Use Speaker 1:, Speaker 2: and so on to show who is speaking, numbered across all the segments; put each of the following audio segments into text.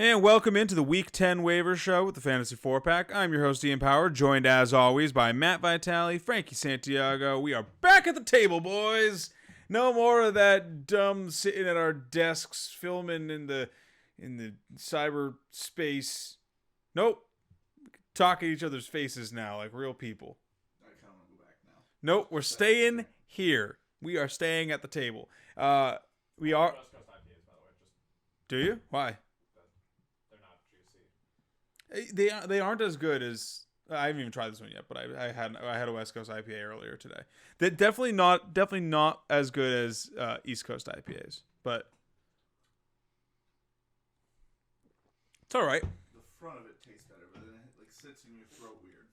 Speaker 1: And welcome into the Week 10 Waiver Show with the Fantasy 4-Pack. I'm your host, Ian Power, joined as always by Matt Vitale, Frankie Santiago. We are back at the table, boys. No more of that dumb sitting at our desks filming in the cyberspace. Nope. Talk at each other's faces now like real people.
Speaker 2: I kind of want to go back now.
Speaker 1: Nope, we're staying here. We are staying at the table. We are...
Speaker 3: West Coast IPAs, by the way.
Speaker 1: Do you? Why?
Speaker 3: They're not juicy.
Speaker 1: They aren't as good as I haven't even tried this one yet, but I had a West Coast IPA earlier today. They're definitely not as good as East Coast IPAs, but it's all right.
Speaker 2: The front of it tastes better, but then it sits in your throat weird.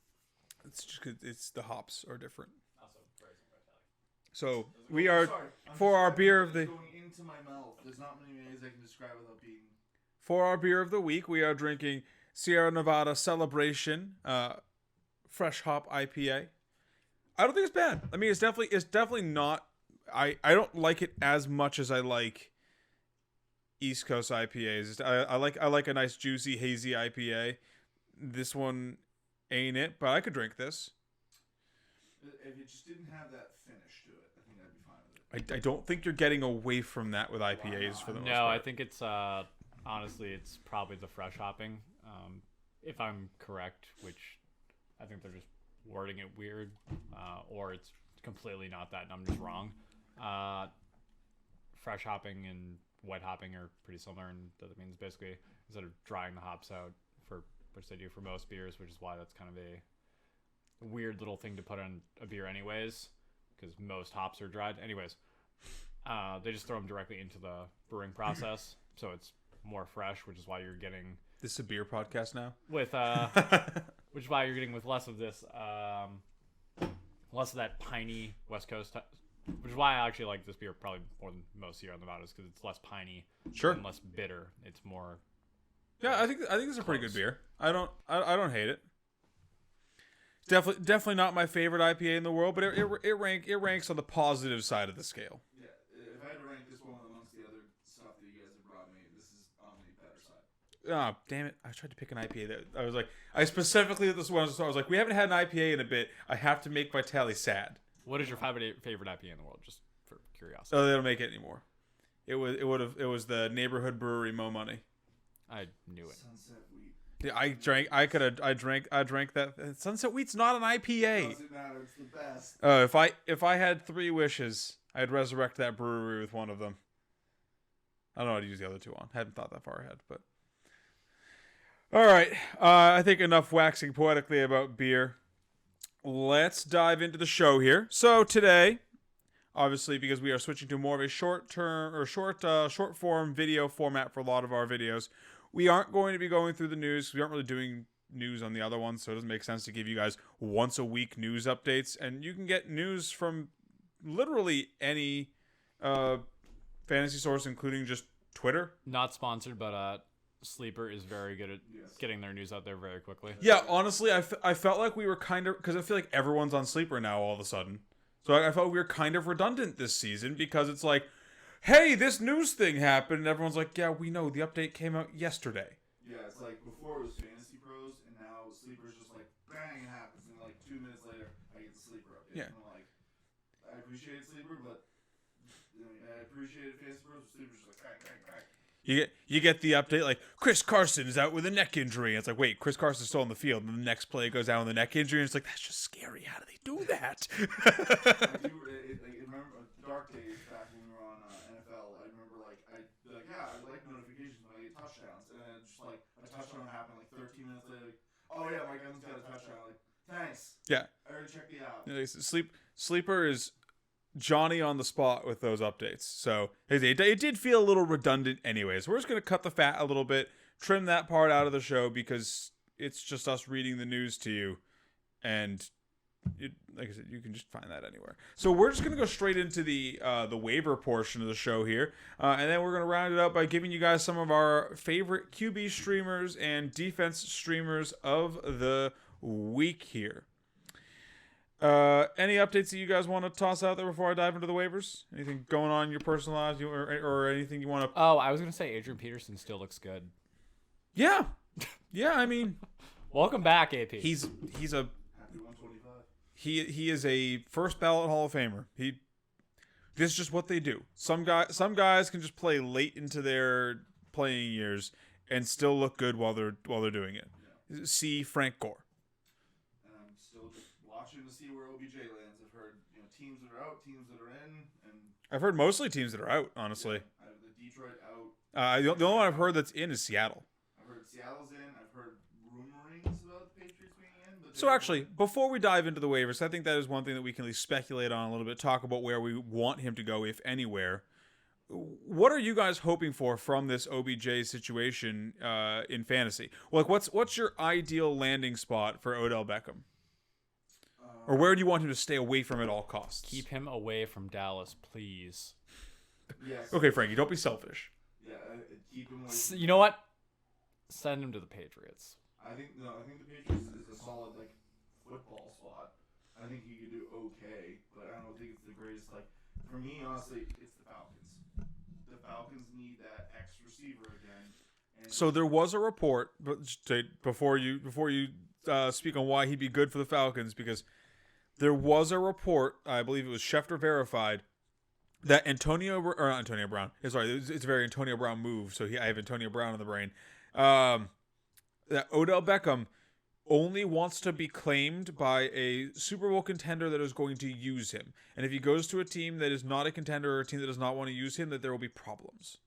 Speaker 1: It's just 'cause it's the hops are different.
Speaker 3: Also, very similar to Italian.
Speaker 1: So we are
Speaker 2: Sorry, I'm
Speaker 1: for our beer of
Speaker 2: describing
Speaker 1: the
Speaker 2: what's going into my mouth. There's not many ways I can describe it without being.
Speaker 1: for our beer of the week. We are drinking Sierra Nevada Celebration Fresh Hop IPA. I don't think it's bad. I mean, it's definitely not. I don't like it as much as I like East Coast IPAs. I like a nice juicy hazy IPA. This one ain't it, but I could drink this.
Speaker 2: If it just didn't have that finish to it, I think I'd be fine with it.
Speaker 1: I don't think you're getting away from that with IPAs for the most part.
Speaker 3: No, I think it's honestly, it's probably the fresh hopping. If I'm correct, which I think they're just wording it weird, or it's completely not that, and I'm just wrong. Fresh hopping and wet hopping are pretty similar, and that means basically instead of drying the hops out, for which they do for most beers, which is why that's kind of a weird little thing to put on a beer anyways, because most hops are dried. Anyways, they just throw them directly into the brewing process, so it's more fresh, which is why you're getting
Speaker 1: This is a beer podcast now.
Speaker 3: with which is why you're getting with less of this less of that piney West Coast which is why I actually like this beer probably more than most Sierra Nevadas, because it's less piney
Speaker 1: Sure.
Speaker 3: and less bitter. It's more
Speaker 1: Yeah, I think it's a pretty good beer. I don't hate it. Definitely not my favorite IPA in the world, but it ranks on the positive side of the scale.
Speaker 2: Yeah, if I had to rank this one amongst the other stuff that you guys have brought me, this is on the better side.
Speaker 1: Oh, damn it. I tried to pick an IPA that I was like, I specifically this one, so I was like, we haven't had an IPA in a bit. I have to make Vitale sad.
Speaker 3: What is your favorite IPA in the world, just for curiosity?
Speaker 1: Oh, they don't make it anymore. It was the neighborhood brewery Mo Money.
Speaker 3: I knew it.
Speaker 2: Sunset Wheat.
Speaker 1: Yeah, I drank that. Sunset Wheat's not an IPA.
Speaker 2: Doesn't matter. It's the best.
Speaker 1: If I had 3 wishes, I'd resurrect that brewery with one of them. I don't know how to use the other 2 on. Hadn't thought that far ahead, but all right. I think enough waxing poetically about beer. Let's dive into the show here. So today, obviously, because we are switching to more of a short form video format for a lot of our videos, we aren't going to be going through the news. We aren't really doing news on the other ones, so it doesn't make sense to give you guys once a week news updates. And you can get news from literally any fantasy source, including just Twitter.
Speaker 3: Not sponsored, but Sleeper is very good at getting their news out there very quickly.
Speaker 1: Yeah, honestly, I felt like we were kind of, because I feel like everyone's on Sleeper now all of a sudden. So I felt we were kind of redundant this season, because it's like, hey, this news thing happened, and everyone's like, yeah, we know, the update came out yesterday.
Speaker 2: Yeah, it's like before it was Fantasy Pros, and now Sleeper's just like, bang, it happens, and like 2 minutes later, I get the Sleeper update.
Speaker 1: Yeah.
Speaker 2: And I'm like, I appreciate Sleeper, but I appreciated Fantasy Pros, but Sleeper's just like, bang, bang, bang.
Speaker 1: You get the update like Chris Carson is out with a neck injury. And it's like, wait, Chris Carson's still on the field, and the next play goes down with a neck injury, and it's like, that's just scary. How do they do that?
Speaker 2: I remember dark days back when we were on NFL. I remember I like notifications when I get touchdowns, and then just like a touchdown happened like 13 minutes later. Like, oh yeah, Mike Evans got a touchdown. Like, thanks.
Speaker 1: Yeah.
Speaker 2: I already checked the app.
Speaker 1: Sleeper is Johnny on the spot with those updates. So it did feel a little redundant anyways. We're just going to cut the fat a little bit, trim that part out of the show, because it's just us reading the news to you. And like I said, you can just find that anywhere. So we're just going to go straight into the waiver portion of the show here. And then we're going to round it up by giving you guys some of our favorite QB streamers and defense streamers of the week here. Any updates that you guys want to toss out there before I dive into the waivers? Anything going on in your personal lives, or anything you want to?
Speaker 3: Oh, I was gonna say Adrian Peterson still looks good.
Speaker 1: Yeah. Yeah, I mean,
Speaker 3: Welcome back, AP.
Speaker 1: he's a
Speaker 2: Happy 125.
Speaker 1: he is a first ballot Hall of Famer. This is just what they do. Some guys can just play late into their playing years and still look good while they're doing it.
Speaker 2: Yeah.
Speaker 1: See Frank Gore.
Speaker 2: And I'm still just watching to see where OBJ lands. I've heard teams that are out, teams that are in, and
Speaker 1: I've heard mostly teams that are out, honestly.
Speaker 2: I have the Detroit out.
Speaker 1: The only one I've heard that's in is Seattle.
Speaker 2: I've heard Seattle's in. I've heard rumorings about the Patriots being in. But
Speaker 1: So actually, before we dive into the waivers, I think that is one thing that we can at least speculate on a little bit, talk about where we want him to go, if anywhere. What are you guys hoping for from this OBJ situation in fantasy? Like, what's your ideal landing spot for Odell Beckham? Or where do you want him to stay away from at all costs?
Speaker 3: Keep him away from Dallas, please.
Speaker 2: yes.
Speaker 1: Okay, Frankie, don't be selfish.
Speaker 2: Yeah, keep him away.
Speaker 3: You know what? Send him to the Patriots.
Speaker 2: I think the Patriots is a solid football spot. I think he could do okay, but I don't think it's the greatest. For me, honestly, it's the Falcons. The Falcons need that X receiver again. And
Speaker 1: So there was a report, but before you speak on why he'd be good for the Falcons, because there was a report, I believe it was Schefter verified, that Antonio Brown. Sorry, it's a very Antonio Brown move. So I have Antonio Brown in the brain. That Odell Beckham only wants to be claimed by a Super Bowl contender that is going to use him. And if he goes to a team that is not a contender or a team that does not want to use him, that there will be problems.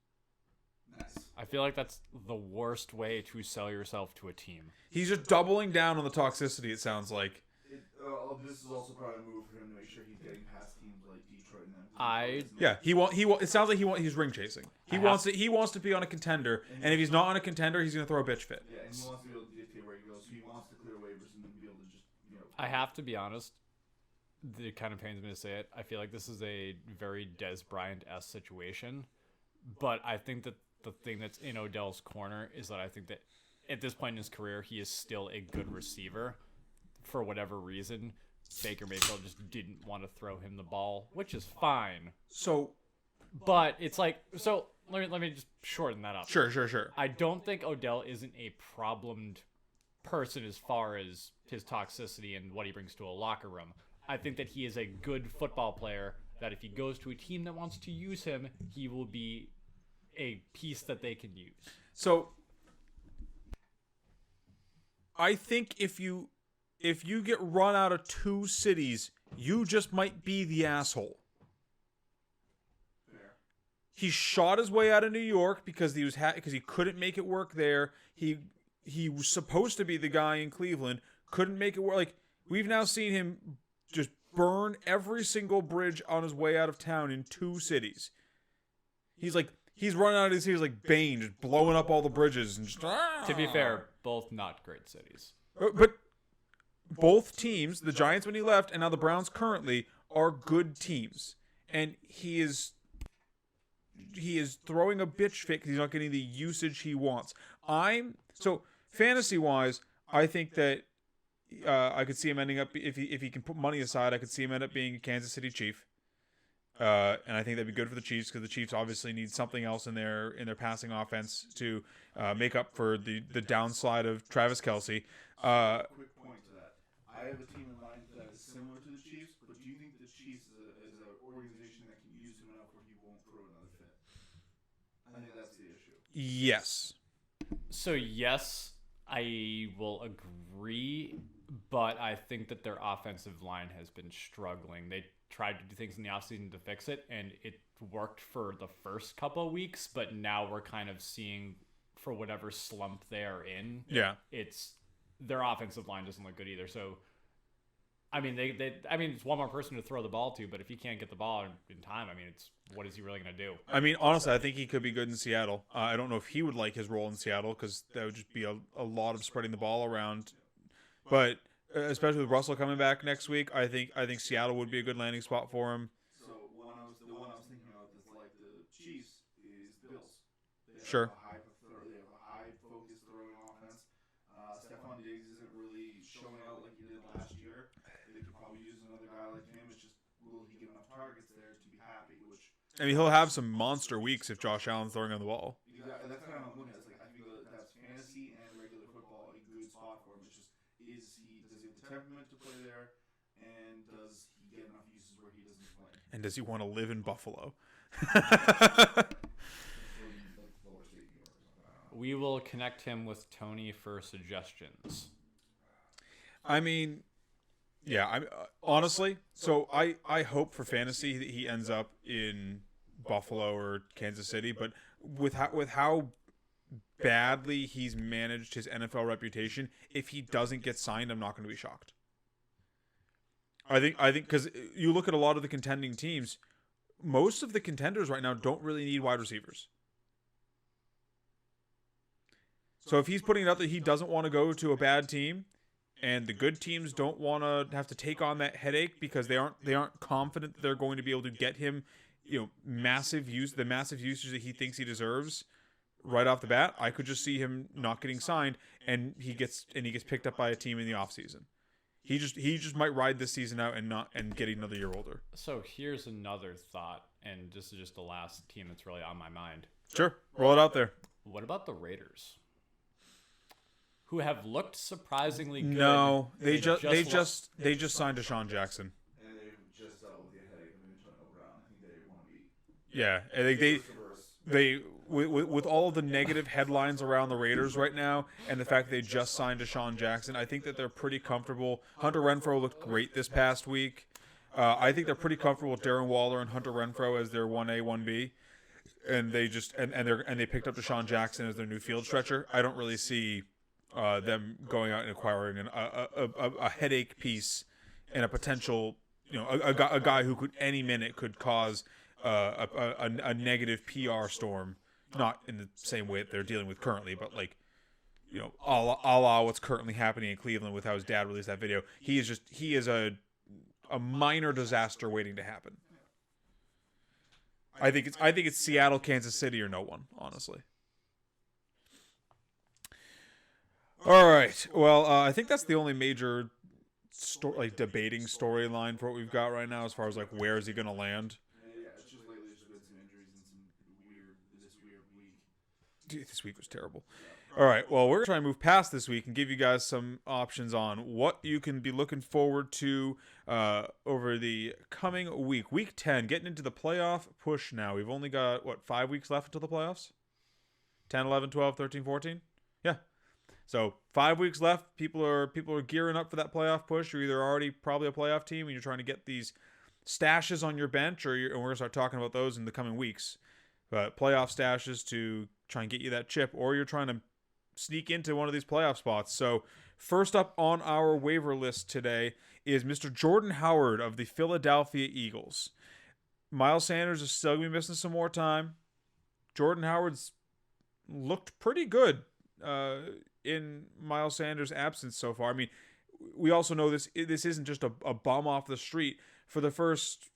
Speaker 2: nice.
Speaker 3: I feel like that's the worst way to sell yourself to a team.
Speaker 1: He's just doubling down on the toxicity, it sounds like.
Speaker 2: This is also probably a move for him to make sure he's getting past teams like Detroit and them.
Speaker 1: Yeah, it sounds like he's ring chasing. He wants to be on a contender, and if he's not on a contender, he's going to throw a bitch fit.
Speaker 2: Yeah, and he wants to be able to dictate where he goes. So he wants to clear waivers and then be able to just
Speaker 3: I have to be honest. It kind of pains me to say it. I feel like this is a very Des Bryant-esque situation. But I think that the thing that's in Odell's corner is that I think that at this point in his career, he is still a good receiver. For whatever reason, Baker Mayfield just didn't want to throw him the ball, which is fine.
Speaker 1: So,
Speaker 3: But it's like, so let me just shorten that up.
Speaker 1: sure.
Speaker 3: I don't think Odell isn't a problemed person as far as his toxicity and what he brings to a locker room. I think that he is a good football player, that if he goes to a team that wants to use him, he will be a piece that they can use.
Speaker 1: So, I think if you get run out of two cities, you just might be the asshole.
Speaker 2: fair.
Speaker 1: He shot his way out of New York because because he couldn't make it work there. He was supposed to be the guy in Cleveland, couldn't make it work. Like, we've now seen him just burn every single bridge on his way out of town in two cities. He's running out of his cities like Bane, just blowing up all the bridges and just.
Speaker 3: To be fair, both not great cities.
Speaker 1: But both teams, the Giants when he left and now the Browns currently, are good teams. And he is throwing a bitch fit because he's not getting the usage he wants. So fantasy-wise, I think that I could see him ending up, if he can put money aside, I could see him end up being a Kansas City Chief. And I think that'd be good for the Chiefs because the Chiefs obviously need something else in their passing offense to make up for the downslide of Travis Kelce.
Speaker 2: Quick point to that. I have a team in mind that is similar to the Chiefs, but do you think the Chiefs is an organization that can use him enough where he won't throw another fit? I think that's the issue.
Speaker 1: Yes.
Speaker 3: So yes, I will agree, but I think that their offensive line has been struggling. They tried to do things in the offseason to fix it, and it worked for the first couple of weeks, but now we're kind of seeing, for whatever slump they are in,
Speaker 1: Yeah.
Speaker 3: it's their offensive line doesn't look good either. So, I mean, it's one more person to throw the ball to, but if he can't get the ball in time, I mean, what is he really going to do?
Speaker 1: I mean, honestly, I think he could be good in Seattle. I don't know if he would like his role in Seattle because that would just be a lot of spreading the ball around. But especially with Russell coming back next week, I think Seattle would be a good landing spot for him.
Speaker 2: So the one I was thinking about that's like the Chiefs is the Bills. They have
Speaker 1: Sure.
Speaker 2: They have a high focused throwing offense. Stephon Diggs isn't really showing out like he did last year. They could probably use another guy like him. It's just, will he get enough targets there to be happy? Which
Speaker 1: I mean, he'll have some monster weeks if Josh Allen's throwing on the ball.
Speaker 2: that's kind of what I'm looking at. It's like I feel that's fantasy temperament to play there? And does he get enough uses where he doesn't play?
Speaker 1: And does he want to live in Buffalo?
Speaker 3: We will connect him with Tony for suggestions.
Speaker 1: I mean, yeah. I honestly, so I hope for fantasy that he ends up in Buffalo or Kansas City, but with how badly he's managed his NFL reputation, if he doesn't get signed, I'm not going to be shocked. I think because you look at a lot of the contending teams, most of the contenders right now don't really need wide receivers. So if he's putting it out that he doesn't want to go to a bad team, and the good teams don't want to have to take on that headache because they aren't confident that they're going to be able to get him, the massive usage that he thinks he deserves right off the bat, I could just see him not getting signed, and he gets picked up by a team in the offseason. He just might ride this season out and get another year older.
Speaker 3: So here's another thought, and this is just the last team that's really on my mind.
Speaker 1: Sure, roll it out there.
Speaker 3: What about the Raiders, who have looked surprisingly good?
Speaker 1: No, they just signed Deshaun Jackson.
Speaker 2: And they just dealt with the headache of Antonio Brown. I think they want to be.
Speaker 1: Yeah, I think they with all of the negative headlines around the Raiders right now, and the fact they just signed Deshaun Jackson, I think that they're pretty comfortable. Hunter Renfrow looked great this past week. I think they're pretty comfortable with Darren Waller and Hunter Renfrow as their 1A, 1B, and they just and they picked up Deshaun Jackson as their new field stretcher. I don't really see them going out and acquiring a headache piece and a potential, a guy who could any minute could cause a negative PR storm. Not in the same way that they're dealing with currently, but a la what's currently happening in Cleveland with how his dad released that video. He is a minor disaster waiting to happen. I think it's Seattle, Kansas City, or no one, honestly. All right. Well, I think that's the only major debating storyline for what we've got right now, as far as where is he going to land. Dude, this week was terrible. All right, well, we're going to try and move past this week and give you guys some options on what you can be looking forward to over the coming week. Week 10, getting into the playoff push now. We've only got, 5 weeks left until the playoffs? 10, 11, 12, 13, 14? Yeah. So 5 weeks left. People are gearing up for that playoff push. You're either already probably a playoff team and you're trying to get these stashes on your bench, and we're going to start talking about those in the coming weeks. But playoff stashes to try and get you that chip, or you're trying to sneak into one of these playoff spots. So first up on our waiver list today is Mr. Jordan Howard of the Philadelphia Eagles. Miles Sanders is still going to be missing some more time. Jordan Howard's looked pretty good in Miles Sanders' absence so far. I mean, we also know this isn't just a bum off the street. For the first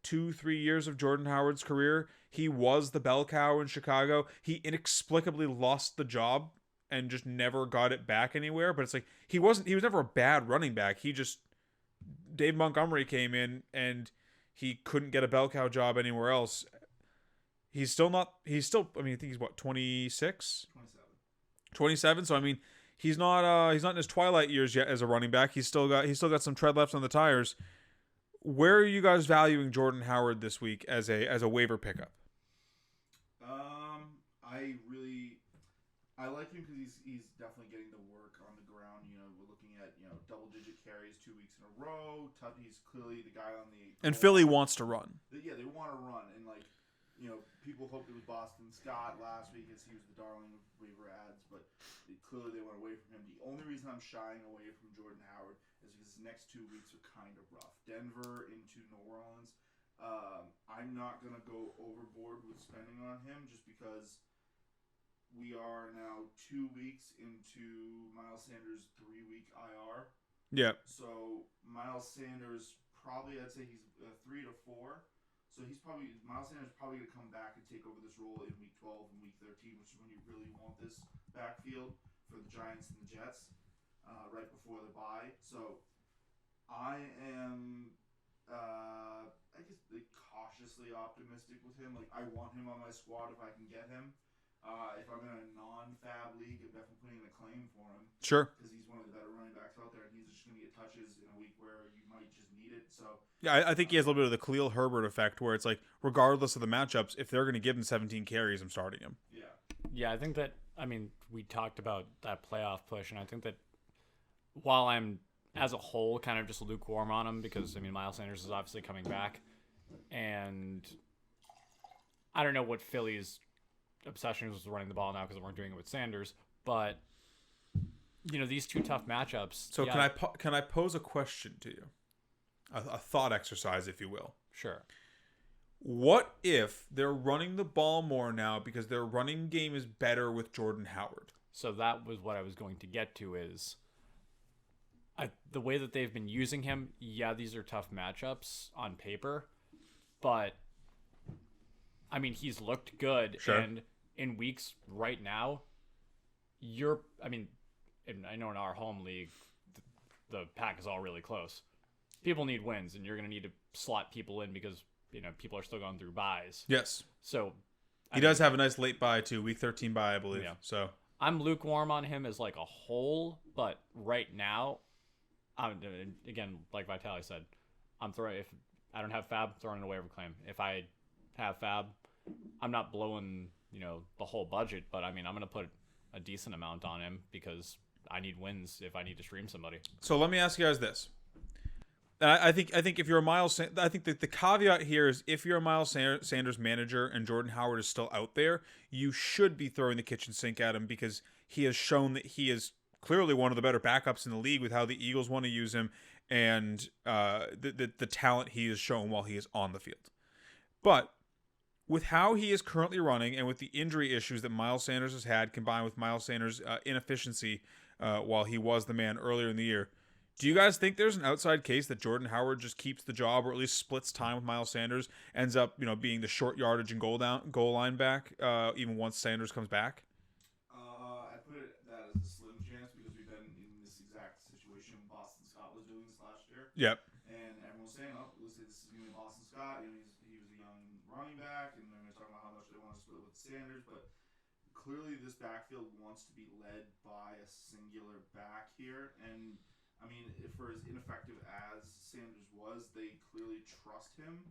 Speaker 1: 2-3 years of Jordan Howard's career, he was the bell cow in Chicago. He inexplicably lost the job and just never got it back anywhere. But it's he was never a bad running back. Dave Montgomery came in and he couldn't get a bell cow job anywhere else. I think he's 26? 27. So I mean, he's not in his twilight years yet as a running back. He's still got some tread left on the tires. Where are you guys valuing Jordan Howard this week as a waiver pickup?
Speaker 2: I like him because he's definitely getting the work on the ground. We're looking at double-digit carries 2 weeks in a row. He's clearly the guy on the.
Speaker 1: And Philly wants to run.
Speaker 2: Yeah, they want to run, and people hoped it was Boston Scott last week as he was the darling of waiver ads, but clearly they went away from him. The only reason I'm shying away from Jordan Howard is because his next 2 weeks are kind of rough. Denver into New Orleans. I'm not going to go overboard with spending on him just because we are now 2 weeks into Miles Sanders' 3-week IR.
Speaker 1: Yeah.
Speaker 2: So Miles Sanders I'd say he's 3 to 4. So Miles Sanders is probably going to come back and take over this role in week 12 and week 13, which is when you really want this backfield for the Giants and the Jets right before the bye. So I am, cautiously optimistic with him. I want him on my squad if I can get him. If I'm in a non-fab league, I'm definitely putting in a claim for him.
Speaker 1: Sure.
Speaker 2: Because he's one of the better running backs out there, and he's just going to get touches in a week where you might just need it. So
Speaker 1: Yeah, I think he has a little bit of the Khalil Herbert effect, where it's like, regardless of the matchups, if they're going to give him 17 carries, I'm starting him.
Speaker 2: yeah,
Speaker 3: Yeah, I think that, I mean, we talked about that playoff push, and I think that while I'm, as a whole, kind of just lukewarm on him, because, I mean, Miles Sanders is obviously coming back, and I don't know what Philly's obsession was with running the ball now because they weren't doing it with Sanders, but, you know, these two tough matchups.
Speaker 1: So
Speaker 3: yeah,
Speaker 1: can I pose a question to you? A thought exercise, if you will.
Speaker 3: Sure.
Speaker 1: What if they're running the ball more now because their running game is better with Jordan Howard?
Speaker 3: So that was what I was going to get to is the way that they've been using him, yeah, these are tough matchups on paper, but I mean, he's looked good.
Speaker 1: Sure.
Speaker 3: And in weeks right now, I know in our home league, the pack is all really close. People need wins, and you're going to need to slot people in because, you know, people are still going through buys.
Speaker 1: Yes.
Speaker 3: So
Speaker 1: He does have a nice late bye, too. Week 13 bye, I believe.
Speaker 3: Yeah.
Speaker 1: So
Speaker 3: I'm lukewarm on him as like a whole, but right now, again, like Vitali said, I'm throwing, if I don't have Fab, throwing a waiver claim. If I have Fab, I'm not blowing, you know, the whole budget, but I mean, I'm going to put a decent amount on him because I need wins if I need to stream somebody.
Speaker 1: So let me ask you guys this. I think if you're a Miles, I think that the caveat here is if you're a Miles Sanders manager and Jordan Howard is still out there, you should be throwing the kitchen sink at him because he has shown that he is clearly one of the better backups in the league with how the Eagles want to use him and the talent he has shown while he is on the field. But with how he is currently running and with the injury issues that Miles Sanders has had, combined with Miles Sanders' inefficiency while he was the man earlier in the year, do you guys think there's an outside case that Jordan Howard just keeps the job or at least splits time with Miles Sanders, ends up, you know, being the short yardage and goal line back even once Sanders comes back?
Speaker 2: I put that as a slim chance because we've been in this exact situation. Boston Scott was doing this last year.
Speaker 1: Yep.
Speaker 2: And everyone's saying, oh, this is going to be Boston Scott. You know, he was a young running back, and they're talking about how much they want to split with Sanders. But clearly this backfield wants to be led by a singular back here. And, I mean, for as ineffective as Sanders was, they clearly trust him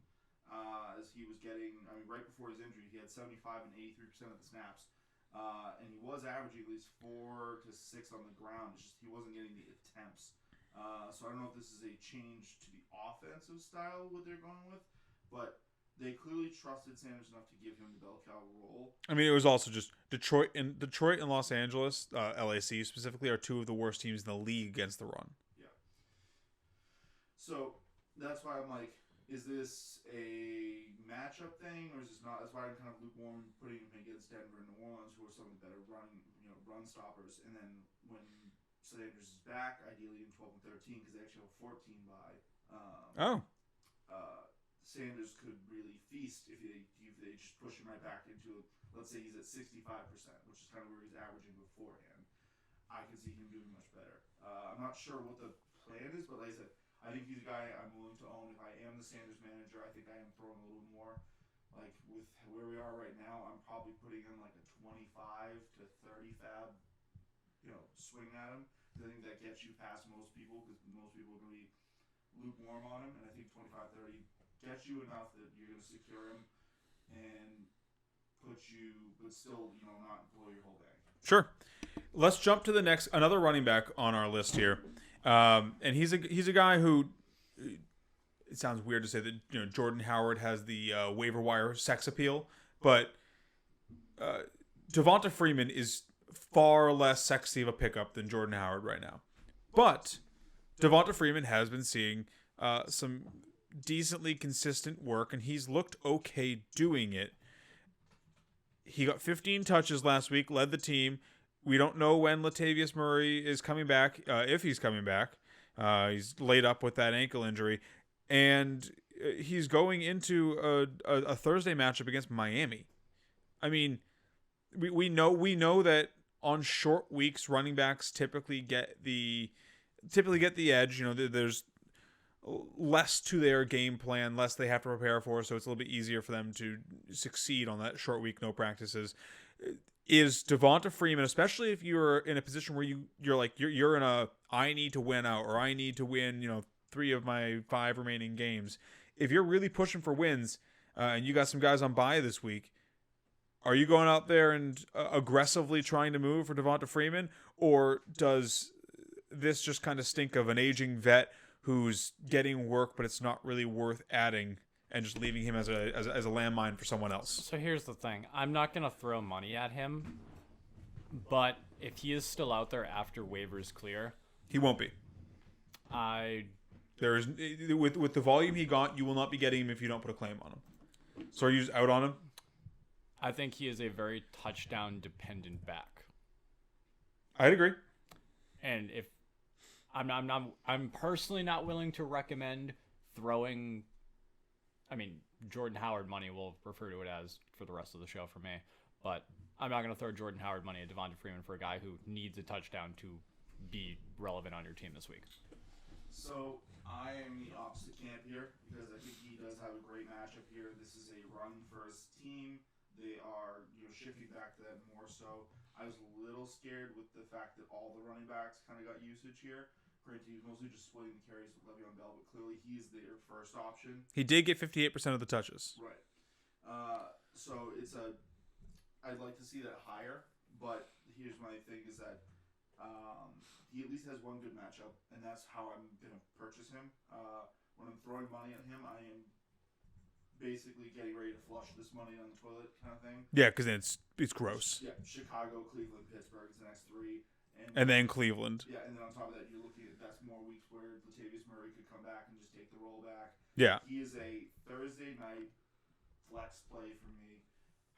Speaker 2: as he was getting, I mean, right before his injury, he had 75 and 83% of the snaps. And he was averaging at least 4 to 6 on the ground. It's just he wasn't getting the attempts. So I don't know if this is a change to the offensive style what they're going with, but they clearly trusted Sanders enough to give him the bell cow role.
Speaker 1: I mean, it was also just Detroit and Los Angeles, LAC specifically, are two of the worst teams in the league against the run.
Speaker 2: Yeah. So that's why I'm like, is this a matchup thing or is this not? That's why I'm kind of lukewarm putting him against Denver and New Orleans, who are some of the better run stoppers. And then when Sanders is back, ideally in 12 and 13, because they actually have a 14 bye. Sanders could really feast if they just push him right back into, let's say he's at 65%, which is kind of where he's averaging beforehand. I can see him doing much better. I'm not sure what the plan is, but like I said, I think he's a guy I'm willing to own. If I am the Sanders manager, I think I am throwing a little more. Like with where we are right now, I'm probably putting in like a 25 to 30 fab, swing at him. I think that gets you past most people because most people are going to be lukewarm on him, and I think 25-30 gets you enough that you're going to secure him and put you, but still, not blow your whole bank.
Speaker 1: Sure. Let's jump to the next, another running back on our list here, and he's a guy who, it sounds weird to say that Jordan Howard has the waiver wire sex appeal, but Devonta Freeman is far less sexy of a pickup than Jordan Howard right now. But Devonta Freeman has been seeing some decently consistent work, and he's looked okay doing it. He got 15 touches last week, led the team. We don't know when Latavius Murray is coming back, if he's coming back. He's laid up with that ankle injury. And he's going into a Thursday matchup against Miami. I mean, we know that on short weeks, running backs typically get the edge. There's less to their game plan, less they have to prepare for, so it's a little bit easier for them to succeed on that short week, no practices. is Devonta Freeman, especially if you're in a position where you're in a I need to win out or I need to win 3 of my 5 remaining games. If you're really pushing for wins and you got some guys on bye this week, are you going out there and aggressively trying to move for Devonta Freeman, or does this just kind of stink of an aging vet who's getting work but it's not really worth adding and just leaving him as a landmine for someone else?
Speaker 3: So here's the thing. I'm not going to throw money at him, but if he is still out there after waivers clear...
Speaker 1: He won't be. There's with the volume he got, you will not be getting him if you don't put a claim on him. So are you out on him?
Speaker 3: I think he is a very touchdown-dependent back.
Speaker 1: I'd agree.
Speaker 3: And if... I'm personally not willing to recommend throwing... I mean, Jordan Howard money, we'll refer to it as for the rest of the show for me. But I'm not going to throw Jordan Howard money at Devonta Freeman for a guy who needs a touchdown to be relevant on your team this week.
Speaker 2: So I am the opposite camp here because I think he does have a great matchup here. This is a run-first team. They are shifting back to that more so. I was a little scared with the fact that all the running backs kind of got usage here. Granted, he was mostly just splitting the carries with Le'Veon Bell, but clearly he's their first option.
Speaker 1: He did get 58% of the touches.
Speaker 2: Right. So I'd like to see that higher, but here's my thing is that he at least has one good matchup, and that's how I'm going to purchase him. When I'm throwing money at him, I am basically getting ready to flush this money on the toilet kind of thing.
Speaker 1: Yeah, because then it's gross.
Speaker 2: Yeah, Chicago, Cleveland, Pittsburgh is the next 3.
Speaker 1: And then Cleveland.
Speaker 2: Yeah, and then on top of that, you're looking at that's more weeks where Latavius Murray could come back and just take the role back.
Speaker 1: Yeah.
Speaker 2: He is a Thursday night flex play for me.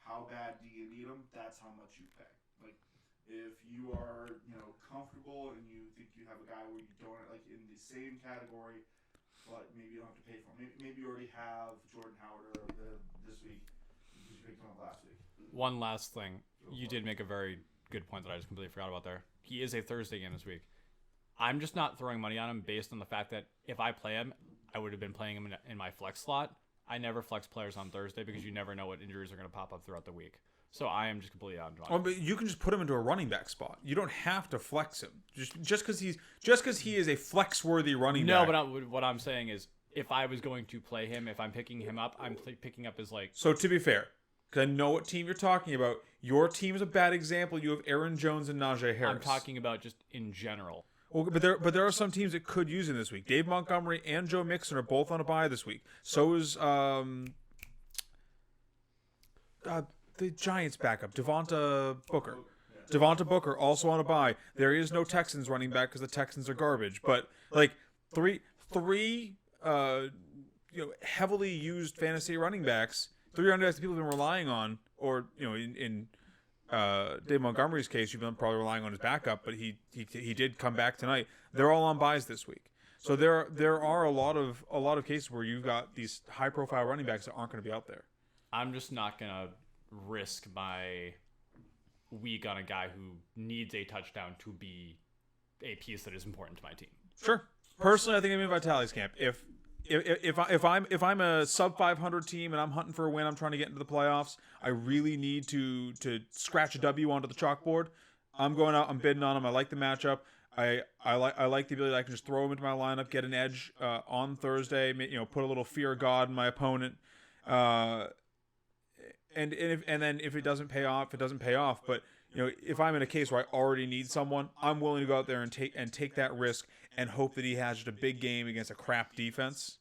Speaker 2: How bad do you need him? That's how much you pay. Like, if you are, comfortable and you think you have a guy where you don't in the same category, but maybe you don't have to pay for him. Maybe you already have Jordan Howard this week because you picked him up last week.
Speaker 3: One last thing. You did make a very good point that I just completely forgot about there. He is a Thursday game this week. I'm just not throwing money on him based on the fact that if I play him, I would have been playing him in my flex slot. I never flex players on Thursday because you never know what injuries are going to pop up throughout the week. So I am just completely out on him.
Speaker 1: But you can just put him into a running back spot. You don't have to flex him. Just because he is a flex-worthy running back.
Speaker 3: No, but what I'm saying is, if I was going to play him, if I'm picking him up, I'm picking up his
Speaker 1: So to be fair, because I know what team you're talking about. Your team is a bad example. You have Aaron Jones and Najee Harris.
Speaker 3: I'm talking about just in general.
Speaker 1: Well, but there are some teams that could use him this week. Dave Montgomery and Joe Mixon are both on a bye this week. So is the Giants backup, Devonta Booker. Devonta Booker also on a bye. There is no Texans running back because the Texans are garbage. But three heavily used fantasy running backs. 3 running backs that people have been relying on, or in Dave Montgomery's case, you've been probably relying on his backup, but he did come back tonight. They're all on buys this week, so there are a lot of cases where you've got these high profile running backs that aren't going to be out there.
Speaker 3: I'm just not gonna risk my week on a guy who needs a touchdown to be a piece that is important to my team.
Speaker 1: Sure. Personally, I think I'm in Vitali's camp. If I'm a sub 500 team and I'm hunting for a win, I'm trying to get into the playoffs, I really need to scratch a W onto the chalkboard. I'm going out, I'm bidding on him. I like the matchup. I like the ability that I can just throw him into my lineup, get an edge on Thursday, put a little fear of God in my opponent. And then if it doesn't pay off, it doesn't pay off. But if I'm in a case where I already need someone, I'm willing to go out there and take that risk and hope that he has just a big game against a crap defense.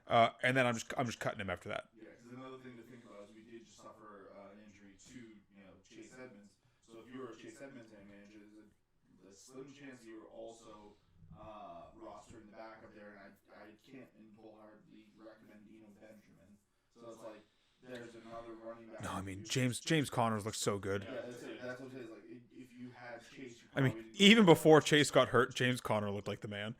Speaker 1: And then I'm just cutting him after that.
Speaker 2: Yeah, because another thing to think about is we did just suffer an injury to Chase Edmonds. So if you were a Chase Edmonds manager, there's a slim chance you were also rostering the backup there, and I can't wholeheartedly recommend Eno Benjamin. So it's like there's another running back.
Speaker 1: No, I mean James Connors looks so good.
Speaker 2: Yeah, that's what it is. Like if you had Chase,
Speaker 1: I mean, even before Chase got hurt, James Conner looked like the man.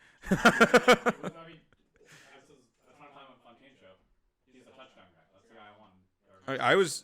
Speaker 1: I was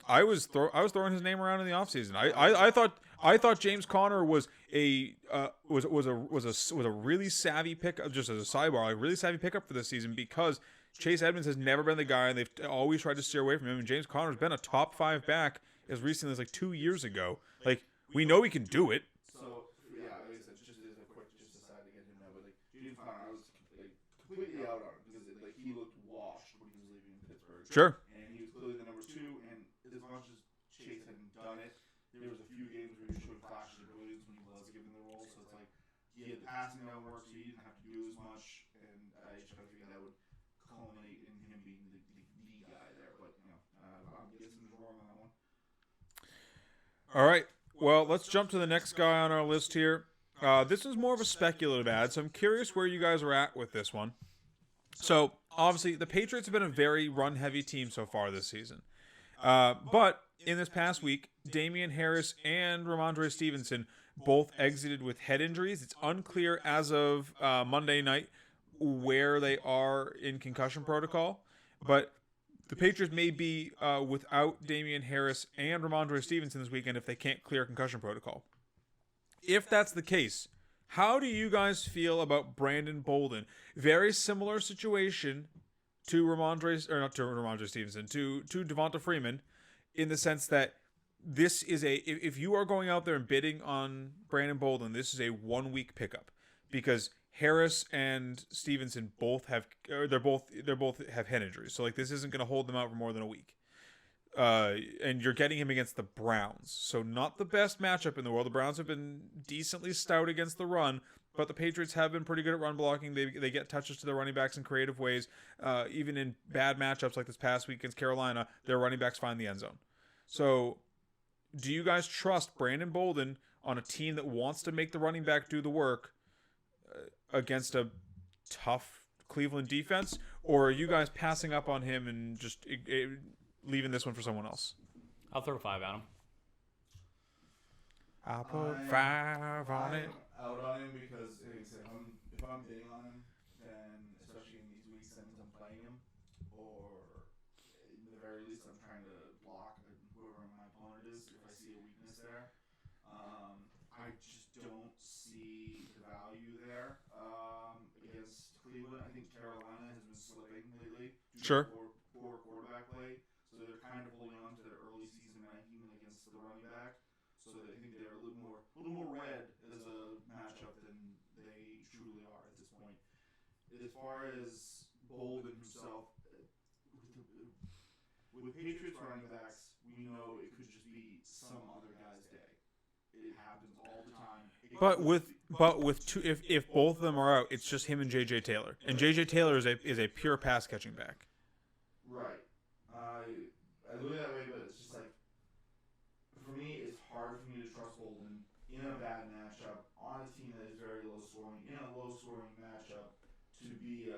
Speaker 1: throwing his name around in the offseason. I thought James Conner was a really savvy pickup. Just as a sidebar, a really savvy pickup for this season because Chase Edmonds has never been the guy, and they've always tried to steer away from him. And James Conner's been a top 5 back as recently as like 2 years ago. Like, we know he can do it.
Speaker 2: So yeah, like I said, just as a quick aside to get him now, but like James Conner, I was like completely out on him because like he looked washed when he was leaving Pittsburgh.
Speaker 1: Sure.
Speaker 2: And he was clearly the number 2. And as much as Chase hadn't done it, there was a few games where he showed flashes of brilliance when he was given the role. So it's like he had the passing down work, so he didn't have to do as much. And I just kind of figured that would culminate in him being the guy there. But I'm guessing he's wrong on that one.
Speaker 1: All right. Well, let's jump to the next guy on our list here. This is more of a speculative ad, so I'm curious where you guys are at with this one. So, obviously, the Patriots have been a very run-heavy team so far this season. But in this past week, Damian Harris and Ramondre Stevenson both exited with head injuries. It's unclear as of Monday night where they are in concussion protocol, but the Patriots may be without Damian Harris and Ramondre Stevenson this weekend if they can't clear concussion protocol. If that's the case, how do you guys feel about Brandon Bolden? Very similar situation to Ramondre Stevenson, to Devonta Freeman, in the sense that this is if you are going out there and bidding on Brandon Bolden, this is a 1 week pickup, because Harris and Stevenson both have head injuries. So like this isn't going to hold them out for more than a week. And you're getting him against the Browns. So not the best matchup in the world. The Browns have been decently stout against the run, but the Patriots have been pretty good at run blocking. They get touches to their running backs in creative ways. Even in bad matchups like this past week against Carolina, their running backs find the end zone. So do you guys trust Brandon Bolden on a team that wants to make the running back do the work against a tough Cleveland defense? Or are you guys passing up on him and just leaving this one for someone else?
Speaker 3: I'll throw 5 at him.
Speaker 1: I'll put 5 on it.
Speaker 2: Out on him because if I'm bidding on him, then especially in these weeks, that means I'm playing him, or at the very least, I'm trying to block whoever my opponent is if I see a weakness there. I just don't see the value there against Cleveland. I think Carolina has been slipping lately due
Speaker 1: Sure.
Speaker 2: to poor quarterback play, so they're kind of holding on to their early season ranking against the running back. So I think they're a little more red as a matchup than they truly are at this point. As far as Bolden himself, with Patriots running backs, we know it could just be some other guy's day. It happens all the time.
Speaker 1: But with two, if both of them are out, it's just him and J.J. Taylor, and J.J. Taylor is a pure pass catching back.
Speaker 2: Right. I look at that way, but it's just like, for me, it's hard for me to trust Bolden in a bad matchup on a team that is very low scoring, in a low scoring matchup, to be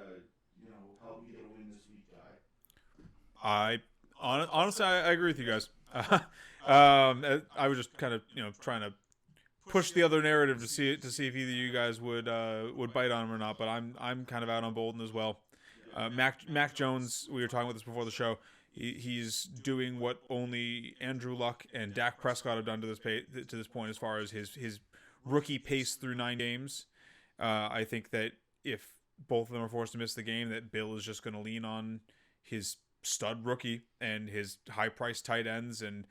Speaker 2: help me get a win this week guy.
Speaker 1: Honestly, I agree with you guys. I was just kind of trying to push the other narrative to see if either of you guys would bite on him or not. But I'm kind of out on Bolden as well. Mac Jones, we were talking about this before the show. He's doing what only Andrew Luck and Dak Prescott have done to this point as far as his rookie pace through 9 games. I think that if both of them are forced to miss the game, that Bill is just going to lean on his stud rookie and his high-priced tight ends and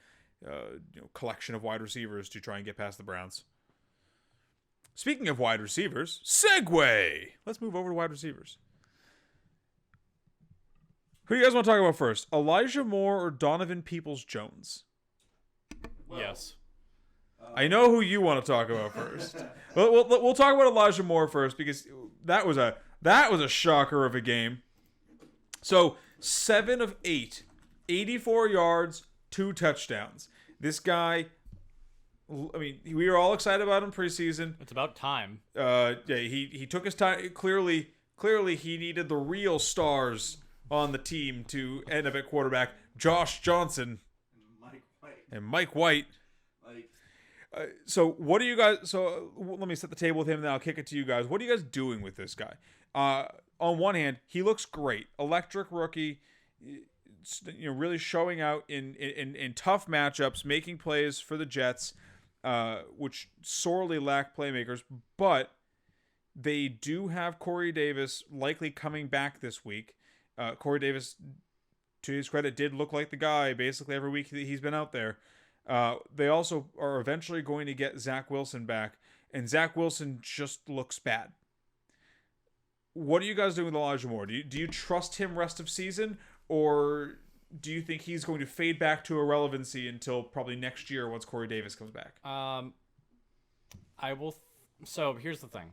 Speaker 1: collection of wide receivers to try and get past the Browns. Speaking of wide receivers, segue! Let's move over to wide receivers. Who do you guys want to talk about first? Elijah Moore or Donovan Peoples-Jones?
Speaker 3: Yes.
Speaker 1: I know who you want to talk about first. We'll talk about Elijah Moore first because that was a shocker of a game. So 7 of 8, 84 yards, 2 touchdowns. This guy, I mean, we were all excited about him preseason.
Speaker 3: It's about time.
Speaker 1: Yeah, he took his time. Clearly, he needed the real stars on the team to end up at quarterback. Josh Johnson and Mike White. So what do you guys? So let me set the table with him. Then I'll kick it to you guys. What are you guys doing with this guy? On one hand, he looks great, electric rookie. Really showing out in tough matchups, making plays for the Jets, which sorely lack playmakers. But they do have Corey Davis likely coming back this week. Corey Davis, to his credit, did look like the guy basically every week that he's been out there. They also are eventually going to get Zach Wilson back, and Zach Wilson just looks bad. What are you guys doing with Elijah Moore? Do you trust him rest of season, or do you think he's going to fade back to irrelevancy until probably next year once Corey Davis comes back?
Speaker 3: I will. So here's the thing.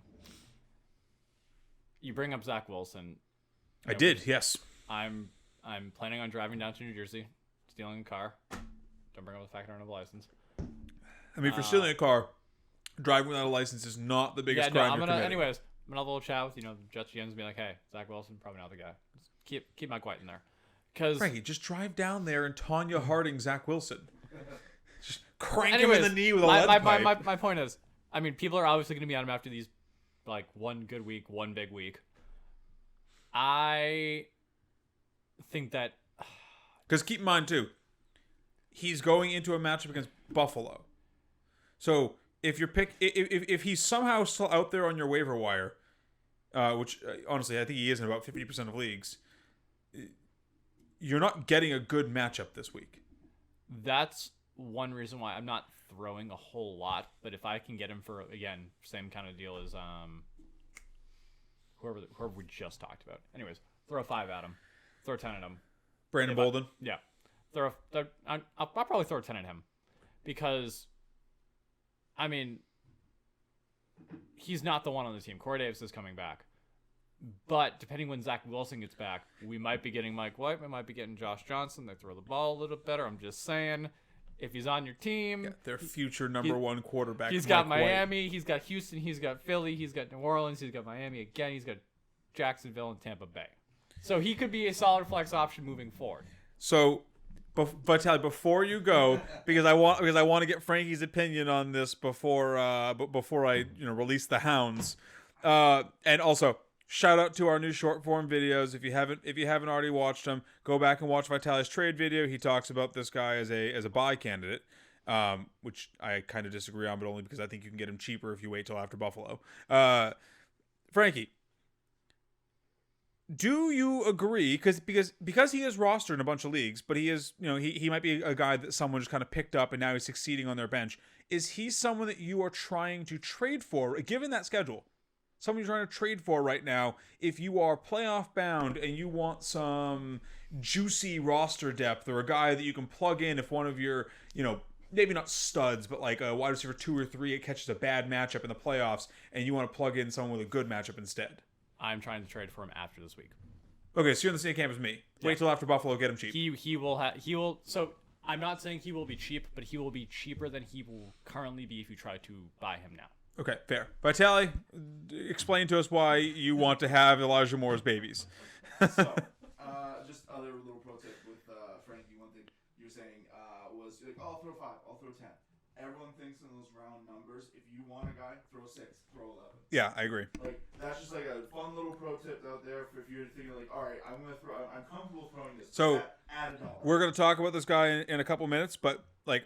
Speaker 3: You bring up Zach Wilson.
Speaker 1: I did, yes.
Speaker 3: I'm planning on driving down to New Jersey, stealing a car. Don't bring up the fact I don't have a license.
Speaker 1: I mean, for stealing a car, driving without a license is not the biggest crime you're committing.
Speaker 3: Anyways, I'm gonna have a little chat with the Jets GMs and be like, hey, Zach Wilson, probably not the guy. Just keep my quiet in there. Because
Speaker 1: Frankie, just drive down there and Tanya Harding Zach Wilson. Just crank him in the knee with a lead pipe.
Speaker 3: My point is, I mean, people are obviously going to be on him after these, like, one good week, one big week. I think that...
Speaker 1: Because keep in mind, too, he's going into a matchup against Buffalo. So, if he's somehow still out there on your waiver wire, which, honestly, I think he is in about 50% of leagues, you're not getting a good matchup this week.
Speaker 3: That's one reason why I'm not throwing a whole lot, but if I can get him for, again, same kind of deal as whoever we just talked about. Anyways, throw a 5 at him, throw a 10 at him.
Speaker 1: Brandon Bolden?
Speaker 3: I'll probably throw a 10 at him because, I mean, he's not the one on the team. Corey Davis is coming back. But depending when Zach Wilson gets back, we might be getting Mike White. We might be getting Josh Johnson. They throw the ball a little better. I'm just saying, if he's on your team,
Speaker 1: their future number one quarterback.
Speaker 3: He's got Miami. White. He's got Houston. He's got Philly. He's got New Orleans. He's got Miami again. He's got Jacksonville and Tampa Bay. So he could be a solid flex option moving forward.
Speaker 1: So, Vitaly, before you go, because I want to get Frankie's opinion on this before I release the hounds, and also. Shout out to our new short form videos. If you haven't already watched them, go back and watch Vitaly's trade video. He talks about this guy as a buy candidate, which I kind of disagree on, but only because I think you can get him cheaper if you wait till after Buffalo. Frankie, do you agree? Because he is rostered in a bunch of leagues, but he is he might be a guy that someone just kind of picked up and now he's succeeding on their bench. Is he someone that you are trying to trade for, given that schedule? Someone you're trying to trade for right now, if you are playoff bound and you want some juicy roster depth or a guy that you can plug in if one of your, maybe not studs, but like a wide receiver 2 or 3, it catches a bad matchup in the playoffs and you want to plug in someone with a good matchup instead.
Speaker 3: I'm trying to trade for him after this week.
Speaker 1: Okay, so you're in the same camp as me. Wait till after Buffalo, get him cheap.
Speaker 3: He will. So I'm not saying he will be cheap, but he will be cheaper than he will currently be if you try to buy him now.
Speaker 1: Okay, fair. Vitaly, explain to us why you want to have Elijah Moore's babies.
Speaker 2: So, just other little pro tip with Frankie. One thing you were saying was like, I'll throw 5, I'll throw 10. Everyone thinks in those round numbers. If you want a guy, throw 6, throw 11.
Speaker 1: Yeah, I agree.
Speaker 2: Like that's just like a fun little pro tip out there for if you're thinking like, all right, I'm comfortable throwing this.
Speaker 1: So
Speaker 2: add $1.
Speaker 1: We're gonna talk about this guy in a couple minutes, but like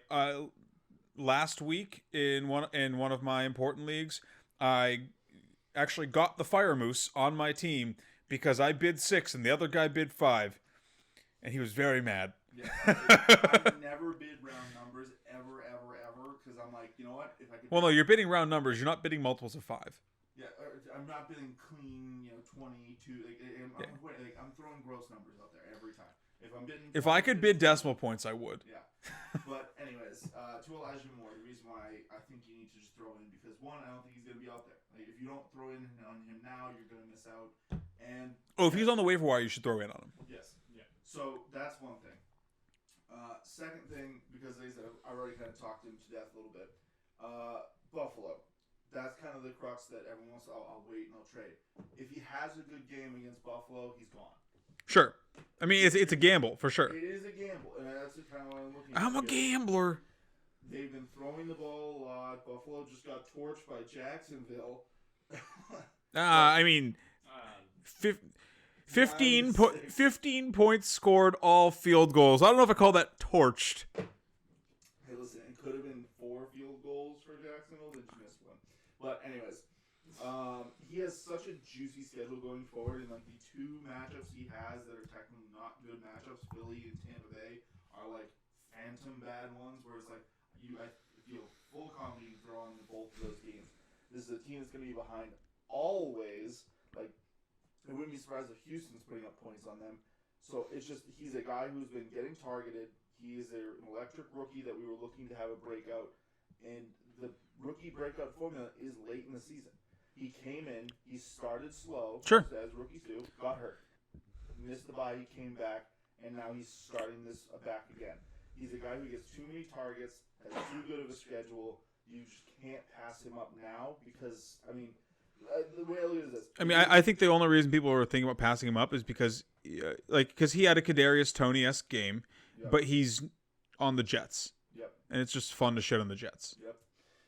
Speaker 1: last week in one of my important leagues, I actually got the Fire Moose on my team because I bid 6 and the other guy bid 5, and he was very mad.
Speaker 2: Yeah, I've never bid round numbers ever, because I'm like, you know what? If I could.
Speaker 1: Well, no, you're bidding round numbers. You're not bidding multiples of 5.
Speaker 2: Yeah, I'm not bidding clean, 22. I'm throwing gross numbers out there every time.
Speaker 1: If I could bid decimal points, I would.
Speaker 2: Yeah. But anyways, to Elijah Moore, the reason why I think you need to just throw in because one, I don't think he's going to be out there. Like if you don't throw in on him now, you're going to miss out. And
Speaker 1: if he's on the waiver wire, you should throw in on him.
Speaker 2: Yes. Yeah. So that's one thing. Second thing, because I already kind of talked him to death a little bit. Buffalo. That's kind of the crux that everyone wants. I'll wait and I'll trade. If he has a good game against Buffalo, he's gone.
Speaker 1: Sure. I mean, it's a gamble, for sure.
Speaker 2: It is a gamble, and that's the kind of what I'm looking at.
Speaker 1: I'm a gambler.
Speaker 2: They've been throwing the ball a lot. Buffalo just got torched by Jacksonville.
Speaker 1: I mean, 15 points scored, all field goals. I don't know if I call that torched.
Speaker 2: Hey, listen, it could have been 4 field goals for Jacksonville. They just missed one. But anyways, he has such a juicy schedule going forward, and like the 2 matchups he has that are technically not good matchups, Philly and Tampa Bay, are like phantom bad ones where it's like I feel full confidence throwing both of those games. This is a team that's going to be behind always. Like, I wouldn't be surprised if Houston's putting up points on them. So it's just he's a guy who's been getting targeted. He is an electric rookie that we were looking to have a breakout, and the rookie breakout formula is late in the season. He came in, he started slow,
Speaker 1: Sure,
Speaker 2: as rookies do, got hurt, missed the bye, he came back, and now he's starting this back again. He's a guy who gets too many targets, has too good of a schedule. You just can't pass him up now because, I mean, the way I look at it is this.
Speaker 1: I mean, I think the only reason people are thinking about passing him up is because he had a Kadarius Toney-esque game,
Speaker 2: Yep.
Speaker 1: but he's on the Jets.
Speaker 2: Yep.
Speaker 1: And it's just fun to shit on the Jets.
Speaker 2: Yep.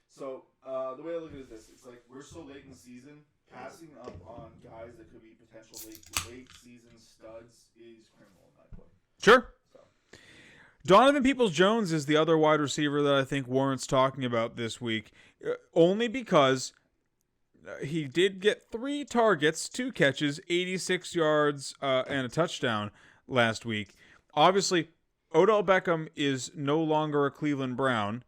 Speaker 2: So the way I look at it is this: it's like we're so late in the season, passing up on guys that could be potential late season studs is criminal in my book.
Speaker 1: Sure.
Speaker 2: So.
Speaker 1: Donovan Peoples-Jones is the other wide receiver that I think warrants talking about this week, only because he did get 3 targets, 2 catches, 86 yards, and a touchdown last week. Obviously, Odell Beckham is no longer a Cleveland Brown.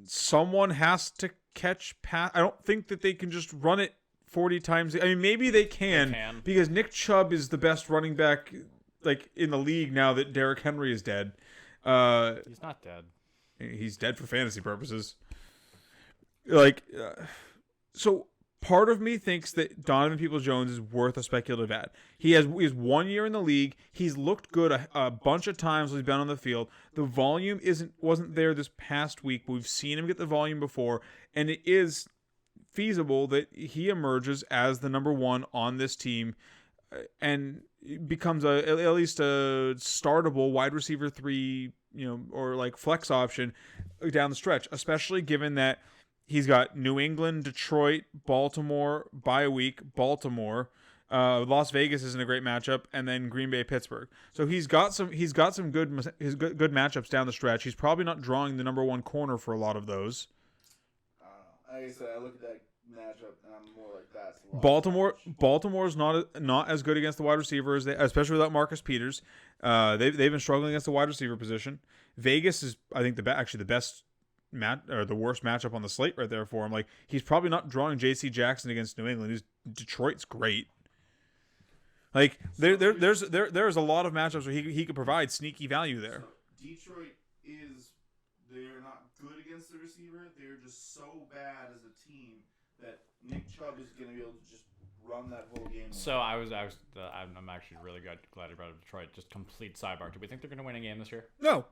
Speaker 1: Someone has to catch pass. I don't think that they can just run it 40 times. I mean, maybe they can. Because Nick Chubb is the best running back in the league now that Derrick Henry is dead.
Speaker 3: He's not dead.
Speaker 1: He's dead for fantasy purposes. So part of me thinks that Donovan Peoples-Jones is worth a speculative ad. He has 1 year in the league. He's looked good a bunch of times when he's been on the field. The volume wasn't there this past week, but we've seen him get the volume before, and it is feasible that he emerges as the number 1 on this team and becomes at least a startable wide receiver 3, or flex option down the stretch, especially given that he's got New England, Detroit, Baltimore, bye week, Baltimore. Las Vegas isn't a great matchup, and then Green Bay, Pittsburgh. So he's got some good matchups down the stretch. He's probably not drawing the number 1 corner for a lot of those.
Speaker 2: I don't know. Like I said, I look at that matchup and I'm more like that's a lot.
Speaker 1: Baltimore's not as good against the wide receivers, especially without Marcus Peters. They've been struggling against the wide receiver position. Vegas is, I think, the best the worst matchup on the slate right there for him. He's probably not drawing J.C. Jackson against New England. Detroit's great. There's a lot of matchups where he could provide sneaky value there.
Speaker 2: So Detroit they're not good against the receiver. They're just so bad as a team that Nick Chubb is going to be able to just run that whole game.
Speaker 3: So I'm actually really glad you brought up Detroit. Just complete sidebar. Do we think they're going to win a game this year?
Speaker 1: No.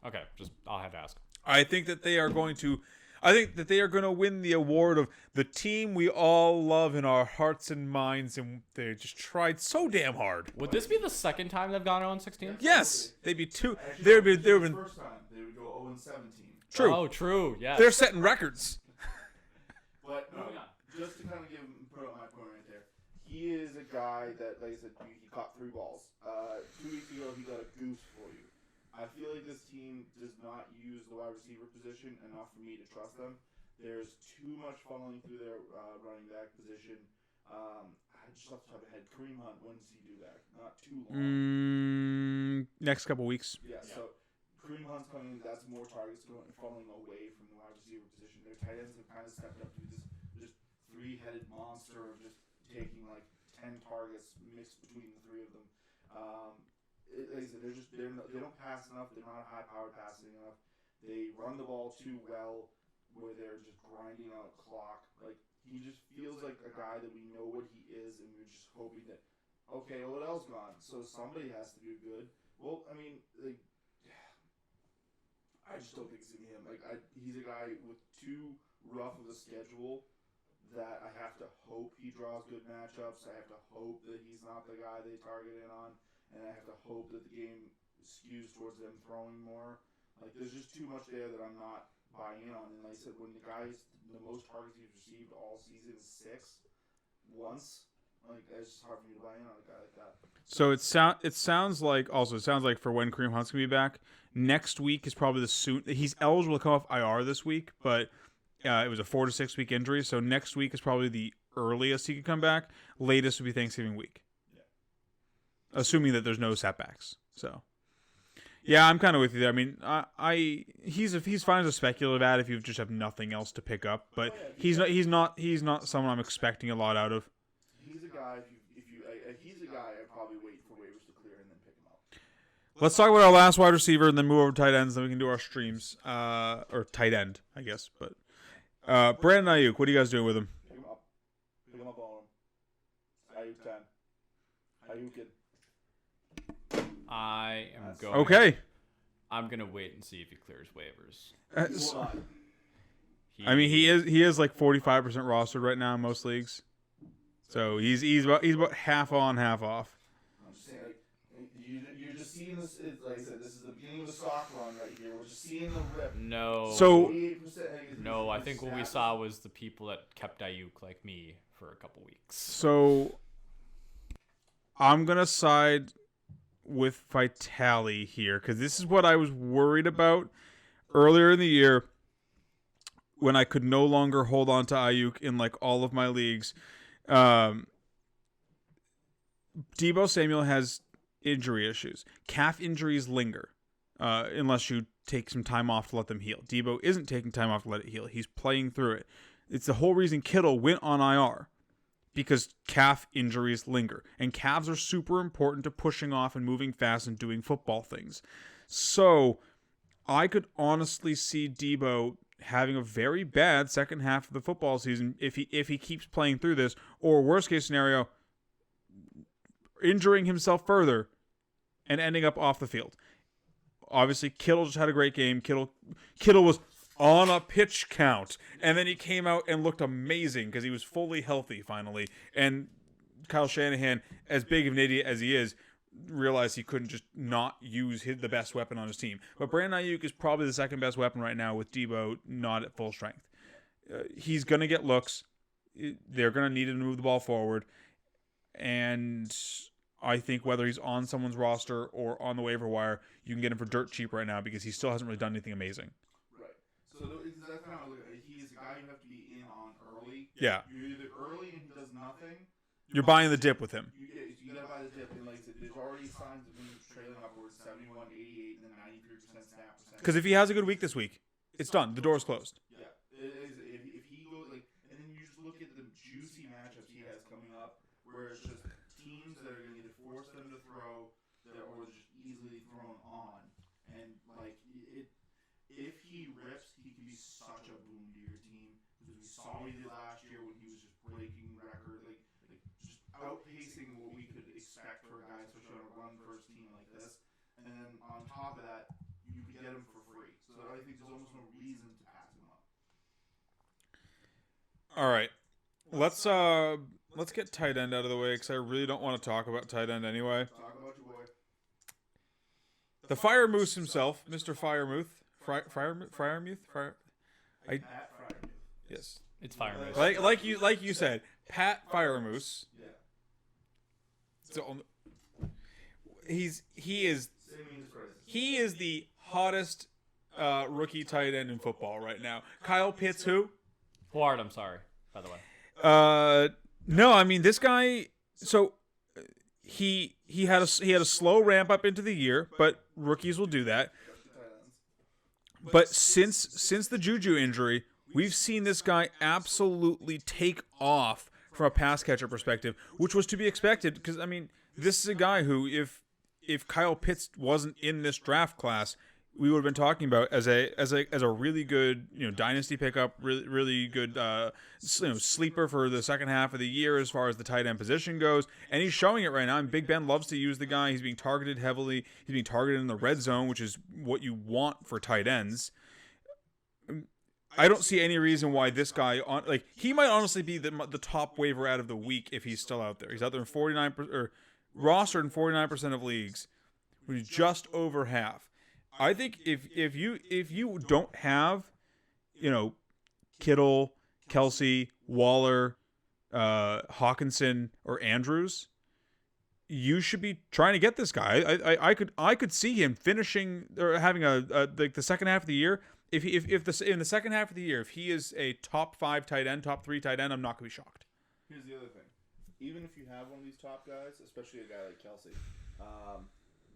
Speaker 3: Okay, I'll have to ask.
Speaker 1: I think that they are going to win the award of the team we all love in our hearts and minds, and they just tried so damn hard.
Speaker 3: Would this be the second time they've gone 0-16?
Speaker 1: Yes, they'd be two.
Speaker 2: There would be the first time they would go 0-17.
Speaker 1: True.
Speaker 3: Oh, true. Yes.
Speaker 1: They're setting records.
Speaker 2: But just to kind of put up my point right there, he is a guy that, like I said, he caught 3 balls. 2 weeks ago, he got a goose for you. I feel like this team does not use the wide receiver position enough for me to trust them. There's too much funneling through their running back position. Just off the top of my head, Kareem Hunt, when does he do that? Not too long.
Speaker 1: Next couple weeks.
Speaker 2: Yeah, so Kareem Hunt's coming. That's more targets going funneling away from the wide receiver position. Their tight ends have kind of stepped up to this just 3-headed monster of just taking 10 targets mixed between the 3 of them. Like I said, they don't pass enough. They're not high-powered passing enough. They run the ball too well, where they're just grinding out clock. He just feels like a guy that we know what he is, and we're just hoping that, okay, Odell's gone, so somebody has to do good. Well, I mean, I just don't think it's gonna be him. He's a guy with too rough of a schedule that I have to hope he draws good matchups. I have to hope that he's not the guy they target in on. And I have to hope that the game skews towards them throwing more. There's just too much there that I'm not buying in on. And like I said, when the most targets he's received all season is 6 once, it's just hard for me to buy in on a guy like that.
Speaker 1: So it sounds like for when Kareem Hunt's gonna be back next week is probably the soon. He's eligible to come off IR this week, but it was a 4 to 6 week injury. So next week is probably the earliest he could come back. Latest would be Thanksgiving week. Assuming that there's no setbacks. So, Yeah, I'm kind of with you there. I mean, he's fine as a speculative ad if you just have nothing else to pick up, but he's not someone I'm expecting a lot out of.
Speaker 2: He's a guy. He's a guy I'd probably wait for waivers to clear and then pick him up.
Speaker 1: Let's talk about our last wide receiver and then move over to tight ends. Then we can do our streams, or tight end, I guess. But Brandon Ayuk, what are you guys doing with him?
Speaker 2: Pick him up. Pick him up on him. Ayuk 10. Ayuk it.
Speaker 3: I am going.
Speaker 1: Okay.
Speaker 3: I'm gonna wait and see if he clears waivers.
Speaker 1: I mean, he is like 45% rostered right now in most leagues, so he's about half on, half off.
Speaker 2: I'm just saying, you're just seeing this. Like I said, this is the beginning of the soft run right here. We're just seeing the rip.
Speaker 3: No.
Speaker 1: So
Speaker 2: 88%,
Speaker 3: no, I think what we saw was the people that kept Ayuk like me for a couple weeks.
Speaker 1: So I'm gonna side with Vitali here because this is what I was worried about earlier in the year when I could no longer hold on to Ayuk in like all of my leagues. Deebo Samuel has injury issues. Calf injuries linger unless you take some time off to let them heal. Deebo isn't taking time off to let it heal. He's playing through it. It's the whole reason Kittle went on IR. Because calf injuries linger. And calves are super important to pushing off and moving fast and doing football things. So, I could honestly see Deebo having a very bad second half of the football season if he keeps playing through this. Or worst case scenario, injuring himself further and ending up off the field. Obviously, Kittle just had a great game. Kittle was on a pitch count, and then he came out and looked amazing because he was fully healthy finally. And Kyle Shanahan, as big of an idiot as he is, realized he couldn't just not use the best weapon on his team. But Brandon Ayuk is probably the second best weapon right now with Deebo not at full strength. He's going to get looks. They're going to need him to move the ball forward. And I think whether he's on someone's roster or on the waiver wire, you can get him for dirt cheap right now because he still hasn't really done anything amazing.
Speaker 2: So that's kind of he's a guy you have to be in on early.
Speaker 1: Yeah.
Speaker 2: You're either early and he does nothing.
Speaker 1: You're buying the dip with him.
Speaker 2: You gotta buy the dip, and like I said, there's already signs of him trailing upwards 71, 88, and then 93% snap percent.
Speaker 1: Because if he has a good week this week, it's done. The door's closed.
Speaker 2: Yeah. If he goes like, and then you just look at the juicy matchups he has coming up, where it's just teams that are gonna either force them to throw, or just easily thrown on, and like it. If he rips, he can be such a boom to your team. Because we saw what he did last year when he was just breaking record, like just outpacing what we could expect for a guy, especially on a run-first team like this. And then on top of that, you could get him for free. So I think there's almost no reason to pass him up.
Speaker 1: All right, let's get tight end out of the way because I really don't want to talk about tight end anyway.
Speaker 2: Talk about your boy.
Speaker 1: The Fire Moose himself, Mr. Firemuth. Firemuth?
Speaker 2: Pat Freiermuth.
Speaker 1: Yes.
Speaker 3: It's Fire Moose.
Speaker 1: Like you said, Pat Firemoose.
Speaker 2: Yeah.
Speaker 1: So he is
Speaker 2: Same means crisis.
Speaker 1: he is the hottest rookie tight end in football right now. Kyle Pitts, who?
Speaker 3: Howard, I'm sorry, by the way.
Speaker 1: No, I mean this guy. So he had a slow ramp up into the year, but rookies will do that. But since the Juju injury, we've seen this guy absolutely take off from a pass catcher perspective, which was to be expected because I mean this is a guy who if Kyle Pitts wasn't in this draft class, we would have been talking about as a really good dynasty pickup, really good sleeper for the second half of the year as far as the tight end position goes, and he's showing it right now. And Big Ben loves to use the guy. He's being targeted heavily. He's being targeted in the red zone, which is what you want for tight ends. I don't see any reason why this guy he might honestly be the top waiver out of the week if he's still out there. He's out there in 49% or rostered in 49% of leagues, which is just over half. I think if you don't have, Kittle, Kelsey, Waller, Hawkinson, or Andrews, you should be trying to get this guy. I could see him finishing or having the second half of the year. In the second half of the year, if he is a top 5 tight end, top 3 tight end, I'm not gonna be shocked.
Speaker 2: Here's the other thing. Even if you have one of these top guys, especially a guy like Kelsey,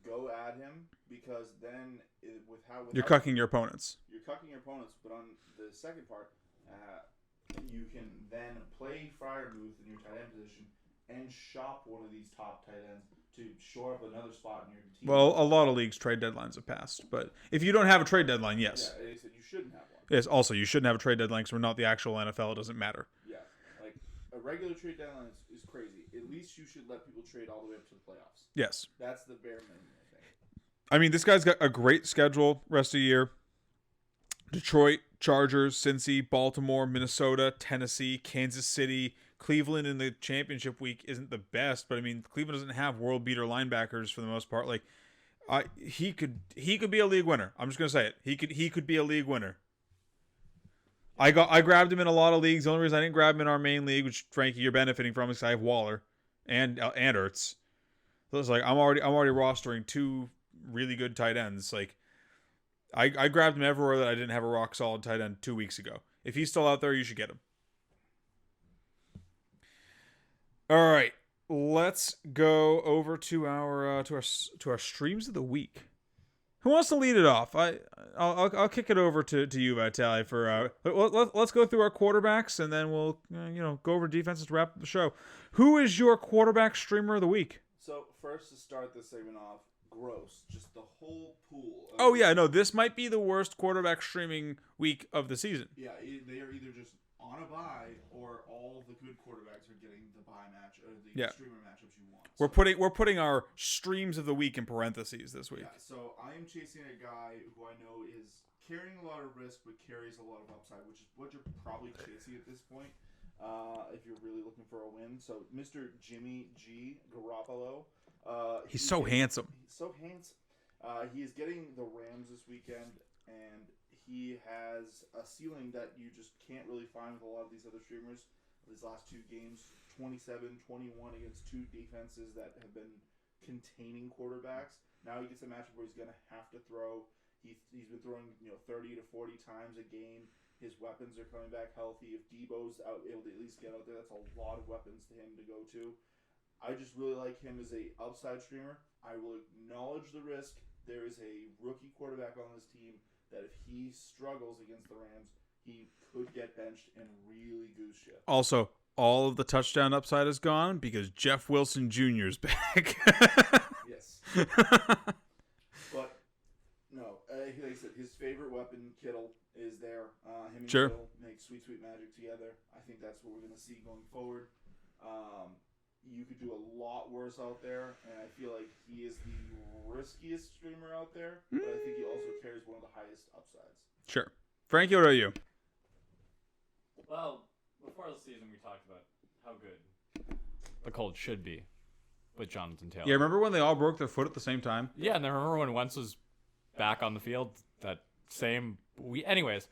Speaker 2: go at him because then with
Speaker 1: You're cucking your opponents.
Speaker 2: You're cucking your opponents, but on the second part, you can then play Freiermuth in your tight end position and shop one of these top tight ends to shore up another spot in your team.
Speaker 1: Well, a lot of leagues trade deadlines have passed, but if you don't have a trade deadline, yes.
Speaker 2: Yeah, they said you shouldn't have one.
Speaker 1: Yes. Also, you shouldn't have a trade deadline because we're not the actual NFL. It doesn't matter.
Speaker 2: Yeah, like a regular trade deadline is crazy. At least you should let people trade all the way up to the playoffs.
Speaker 1: Yes.
Speaker 2: That's the bare minimum, I think.
Speaker 1: I mean, this guy's got a great schedule rest of the year. Detroit, Chargers, Cincy, Baltimore, Minnesota, Tennessee, Kansas City, Cleveland in the championship week isn't the best, but I mean, Cleveland doesn't have world beater linebackers for the most part. Like, he could be a league winner. I'm just gonna say it. He could be a league winner. I grabbed him in a lot of leagues. The only reason I didn't grab him in our main league, which Frankie you're benefiting from, is I have Waller and Ertz. So it's like I'm already rostering two really good tight ends. Like, I grabbed him everywhere that I didn't have a rock solid tight end 2 weeks ago. If he's still out there, you should get him. All right, let's go over to our streams of the week. Who wants to lead it off? I'll kick it over to you, Vitaly. For let's go through our quarterbacks and then we'll go over defenses to wrap up the show. Who is your quarterback streamer of the week?
Speaker 2: So first to start this segment off, gross, just the whole pool.
Speaker 1: Oh yeah, no, this might be the worst quarterback streaming week of the season.
Speaker 2: Yeah, they are either just on a bye or all the good quarterbacks are getting the bye match or the streamer matchups you want.
Speaker 1: We're putting our streams of the week in parentheses this week.
Speaker 2: Yeah, so I am chasing a guy who I know is carrying a lot of risk but carries a lot of upside, which is what you're probably chasing at this point if you're really looking for a win. So Mr. Jimmy G Garoppolo.
Speaker 1: He's so handsome.
Speaker 2: He's so handsome. He is getting the Rams this weekend, and he has a ceiling that you just can't really find with a lot of these other streamers. These last two games, 27-21 against two defenses that have been containing quarterbacks. Now he gets a matchup where he's going to have to throw. He's been throwing 30 to 40 times a game. His weapons are coming back healthy. If Deebo's able to at least get out there, that's a lot of weapons to him to go to. I just really like him as a upside streamer. I will acknowledge the risk. There is a rookie quarterback on this team that if he struggles against the Rams, he could get benched and really goose shit.
Speaker 1: Also, all of the touchdown upside is gone because Jeff Wilson Jr. is back.
Speaker 2: Yes. But, no, like I said, his favorite weapon, Kittle, is there. Him and Kittle make sweet, sweet magic together. I think that's what we're going to see going forward. You could do a lot worse out there, and I feel like he is the riskiest streamer out there, but I think he also carries one of the highest upsides.
Speaker 1: Sure. Frankie, what are you?
Speaker 3: Well, before the season, we talked about how good the Colts should be with Jonathan Taylor.
Speaker 1: Yeah, remember when they all broke their foot at the same time?
Speaker 3: Yeah, and I remember when Wentz was back on the field that same week. Anyways,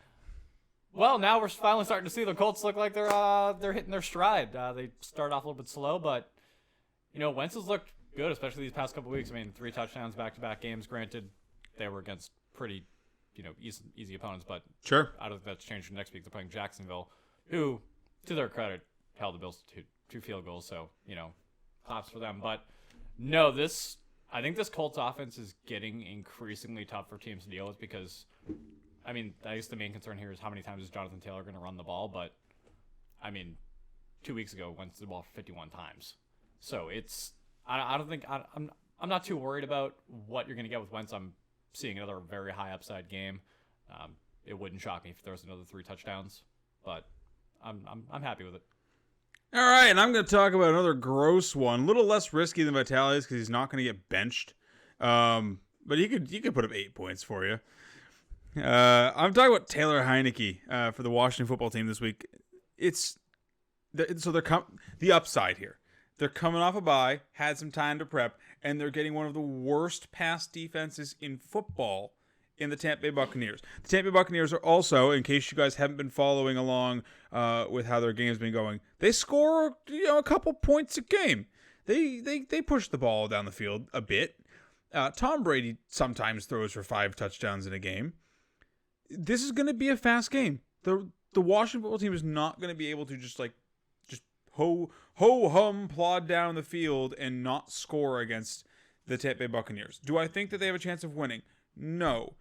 Speaker 3: well, now we're finally starting to see the Colts look like they're hitting their stride. They started off a little bit slow, but Wentz has looked good, especially these past couple weeks. I mean, 3 touchdowns back-to-back games. Granted, they were against pretty easy opponents, but
Speaker 1: sure,
Speaker 3: I don't think that's changed for next week. They're playing Jacksonville, who, to their credit, held the Bills to 2 field goals, so claps for them. But no, I think this Colts offense is getting increasingly tough for teams to deal with because, I mean, I guess the main concern here is how many times is Jonathan Taylor going to run the ball, but I mean, 2 weeks ago went to the ball 51 times, so I'm not too worried about what you're going to get with Wentz. I'm seeing another very high upside game. It wouldn't shock me if there was another 3 touchdowns, but I'm happy with it.
Speaker 1: All right, and I'm going to talk about another gross one, a little less risky than Vitaly's because he's not going to get benched. But he could put up 8 points for you. I'm talking about Taylor Heineke for the Washington football team this week. The upside here. They're coming off a bye, had some time to prep, and they're getting one of the worst pass defenses in football in the Tampa Bay Buccaneers. The Tampa Bay Buccaneers are also, in case you guys haven't been following along with how their game's been going, they score a couple points a game. They push the ball down the field a bit. Tom Brady sometimes throws for 5 touchdowns in a game. This is going to be a fast game. The Washington football team is not going to be able to just ho-hum plod down the field and not score against the Tampa Bay Buccaneers. Do I think that they have a chance of winning? No.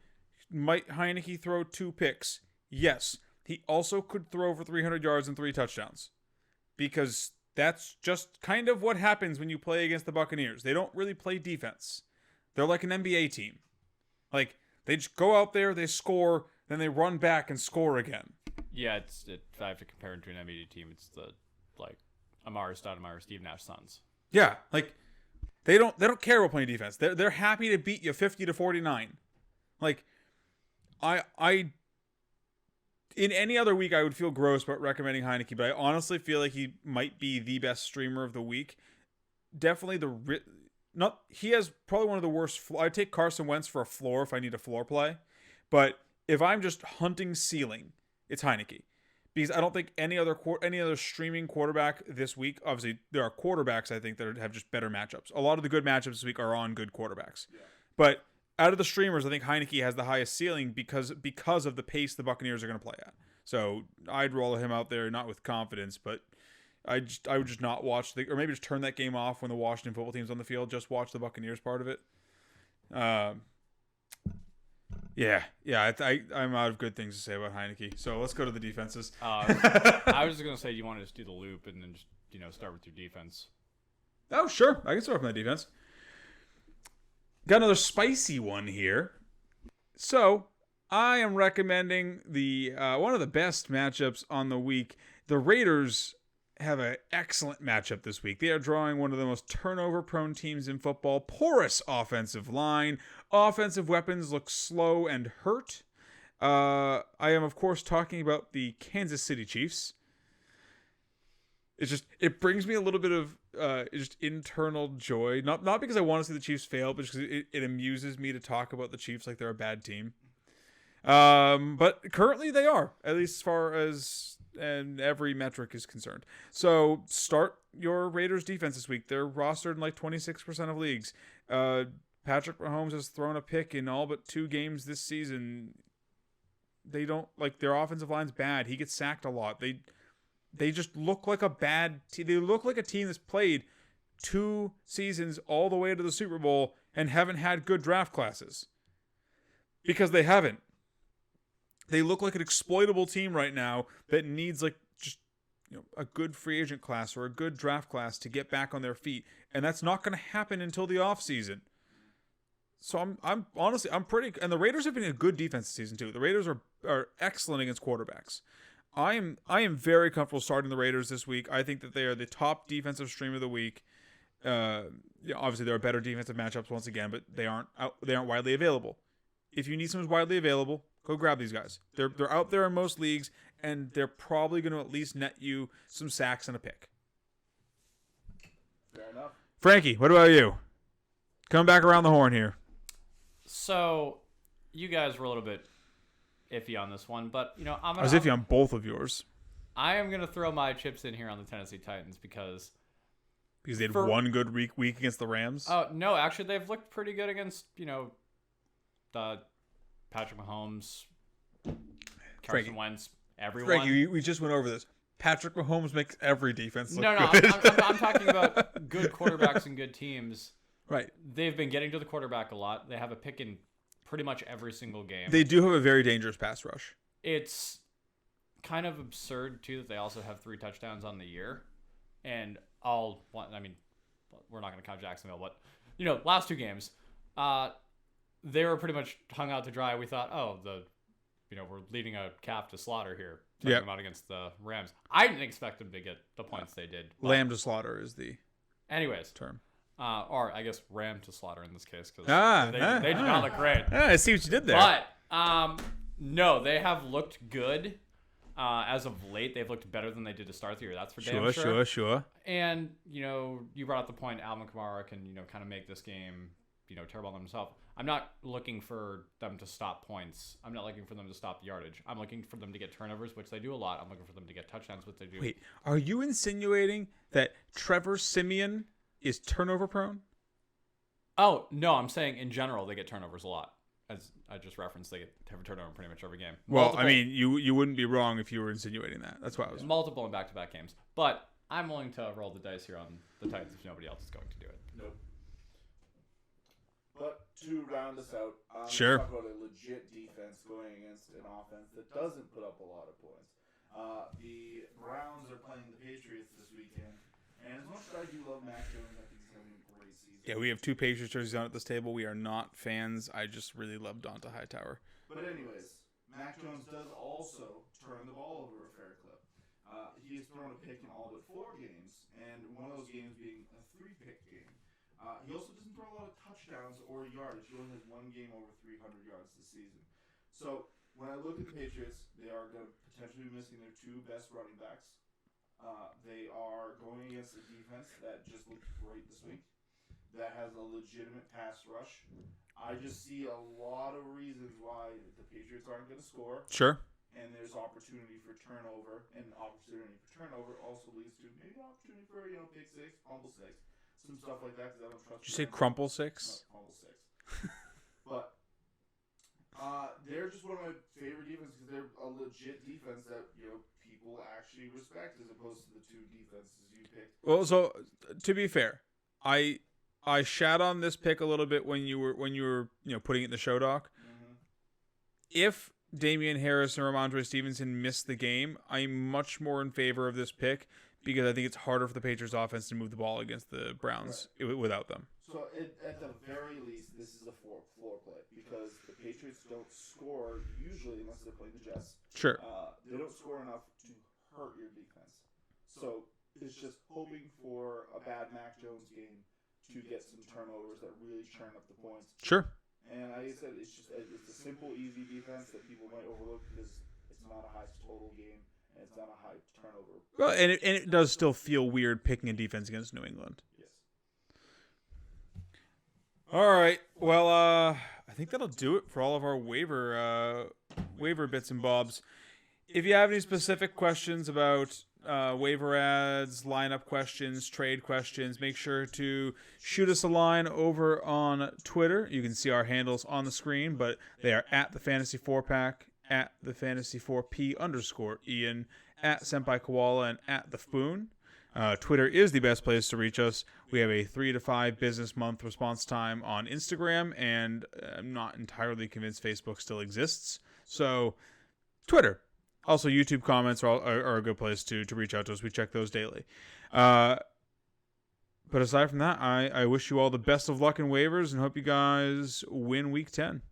Speaker 1: Might Heineke throw 2 picks? Yes. He also could throw for 300 yards and 3 touchdowns. Because that's just kind of what happens when you play against the Buccaneers. They don't really play defense. They're like an NBA team. Like, they just go out there, they score, then they run back and score again.
Speaker 3: Yeah, if I have to compare it to an NBA team, it's the, like, Amari Stoudemire, Steve Nash Suns.
Speaker 1: Yeah, like, they don't care about playing defense. They're happy to beat you 50-49. Like, I in any other week I would feel gross about recommending Heineke, but I honestly feel like he might be the best streamer of the week. Definitely he has probably one of the worst. I'd take Carson Wentz for a floor if I need a floor play, but if I'm just hunting ceiling, it's Heineke, because I don't think any other streaming quarterback this week. Obviously, there are quarterbacks I think that have just better matchups. A lot of the good matchups this week are on good quarterbacks, but out of the streamers, I think Heineke has the highest ceiling because of the pace the Buccaneers are going to play at. So I'd roll him out there, not with confidence, but I would just not watch or maybe just turn that game off when the Washington football team's on the field. Just watch the Buccaneers part of it. I'm out of good things to say about Heineke. So let's go to the defenses.
Speaker 3: I was just gonna say you want to just do the loop and then just start with your defense.
Speaker 1: Oh sure, I can start with my defense. Got another spicy one here. So I am recommending the one of the best matchups on the week. The Raiders have an excellent matchup this week. They are drawing one of the most turnover-prone teams in football. Porous offensive line. Offensive weapons look slow and hurt. I am, of course, talking about the Kansas City Chiefs. It brings me a little bit of just internal joy. Not because I want to see the Chiefs fail, but just because it amuses me to talk about the Chiefs like they're a bad team. But currently they are, at least as far as and every metric is concerned. So start your Raiders defense this week. They're rostered in like 26% of leagues. Patrick Mahomes has thrown a pick in all but 2 games this season. They don't their offensive line's bad. He gets sacked a lot. They just look like a bad team. They look like a team that's played 2 seasons all the way to the Super Bowl and haven't had good draft classes. Because they haven't. They look like an exploitable team right now that needs a good free agent class or a good draft class to get back on their feet, and that's not going to happen until the offseason. So I'm honestly pretty, and the Raiders have been a good defense this season too. The Raiders are excellent against quarterbacks. I am very comfortable starting the Raiders this week. I think that they are the top defensive stream of the week. Obviously there are better defensive matchups once again, but they aren't widely available. If you need someone who's widely available, go grab these guys. They're out there in most leagues, and they're probably going to at least net you some sacks and a pick.
Speaker 2: Fair enough.
Speaker 1: Frankie, what about you? Coming back around the horn here.
Speaker 3: So, you guys were a little bit iffy on this one, but
Speaker 1: I was iffy on both of yours.
Speaker 3: I am gonna throw my chips in here on the Tennessee Titans because
Speaker 1: they had one good week against the Rams.
Speaker 3: Oh no, actually they've looked pretty good against the Patrick Mahomes, Carson Wentz, everyone.
Speaker 1: Frankie, we just went over this. Patrick Mahomes makes every defense look
Speaker 3: good.
Speaker 1: I'm
Speaker 3: talking about good quarterbacks and good teams.
Speaker 1: Right.
Speaker 3: They've been getting to the quarterback a lot. They have a pick in pretty much every single game.
Speaker 1: They do have a very dangerous pass rush.
Speaker 3: It's kind of absurd, too, that they also have 3 touchdowns on the year. And we're not going to count Jacksonville, but, last 2 games, they were pretty much hung out to dry. We thought, we're leading a calf to slaughter here. Talking about against the Rams. I didn't expect them to get the points they did.
Speaker 1: Lamb to slaughter is the
Speaker 3: term. Or I guess ram to slaughter in this case because they do not look great.
Speaker 1: I see what you did there.
Speaker 3: But no, they have looked good as of late. They've looked better than they did to start the year. That's for damn sure.
Speaker 1: Sure.
Speaker 3: And you brought up the point Alvin Kamara can kind of make this game terrible on himself. I'm not looking for them to stop points. I'm not looking for them to stop yardage. I'm looking for them to get turnovers, which they do a lot. I'm looking for them to get touchdowns, which they do.
Speaker 1: Wait, are you insinuating that Trevor Siemian is turnover prone?
Speaker 3: Oh, no, I'm saying in general they get turnovers a lot. As I just referenced, they have a turnover pretty much every game.
Speaker 1: Well, I mean, you wouldn't be wrong if you were insinuating that. That's why I was...
Speaker 3: Multiple in back-to-back games. But I'm willing to roll the dice here on the Titans if nobody else is going to do it.
Speaker 2: Nope. But to round this out,
Speaker 1: Sure.
Speaker 2: let's talk about a legit defense going against an offense that doesn't put up a lot of points. The Browns are playing the Patriots this weekend, and as much as I do love Mac Jones, I think he's having a great season.
Speaker 1: Yeah, we have two Patriots jerseys on at this table. We are not fans. I just really love Donta Hightower.
Speaker 2: But anyways, Mac Jones does also turn the ball over a fair clip. He has thrown a pick in all but 4 games, and one of those games being a 3-pick game. He also doesn't throw a lot of touchdowns or yardage. He only has 1 game over 300 yards this season. So when I look at the Patriots, they are going to potentially be missing their 2 best running backs. They are going against a defense that just looked great this week, that has a legitimate pass rush. I just see a lot of reasons why the Patriots aren't going to score.
Speaker 1: Sure.
Speaker 2: And there's opportunity for turnover, and opportunity for turnover also leads to maybe an opportunity for pick 6, fumble 6, some stuff like that. Because I don't trust.
Speaker 1: Did you say crumple 6?
Speaker 2: No, fumble 6. But they're just one of my favorite defenses because they're a legit defense that people actually respect, as opposed to the 2 defenses you picked.
Speaker 1: Well, so to be fair, I shat on this pick a little bit when you were putting it in the show doc.
Speaker 2: Mm-hmm.
Speaker 1: If Damian Harris and Ramondre Stevenson missed the game, I'm much more in favor of this pick because I think it's harder for the Patriots offense to move the ball against the Browns without them.
Speaker 2: So at the very least, this is a floor play because the Patriots don't score usually unless they're playing the Jets.
Speaker 1: Sure.
Speaker 2: They don't score enough to hurt your defense. So it's just hoping for a bad Mac Jones game to get some turnovers that really churn up the points.
Speaker 1: Sure.
Speaker 2: And like I said, it's a simple, easy defense that people might overlook because it's not a high total game and it's not a high turnover.
Speaker 1: Well, and it does still feel weird picking a defense against New England.
Speaker 2: Yes.
Speaker 1: All right. Well, I think that'll do it for all of our waiver bits and bobs. If you have any specific questions about waiver ads, lineup questions, trade questions, make sure to shoot us a line over on Twitter. You can see our handles on the screen, but they are at the Fantasy 4-Pack, at the Fantasy 4P_Ian, at Senpai Koala, and at the Foon. Twitter is the best place to reach us. We have a 3 to 5 business month response time on Instagram, and I'm not entirely convinced Facebook still exists. So, Twitter. Also, YouTube comments are a good place to reach out to us. We check those daily. But aside from that, I wish you all the best of luck in waivers and hope you guys win Week 10.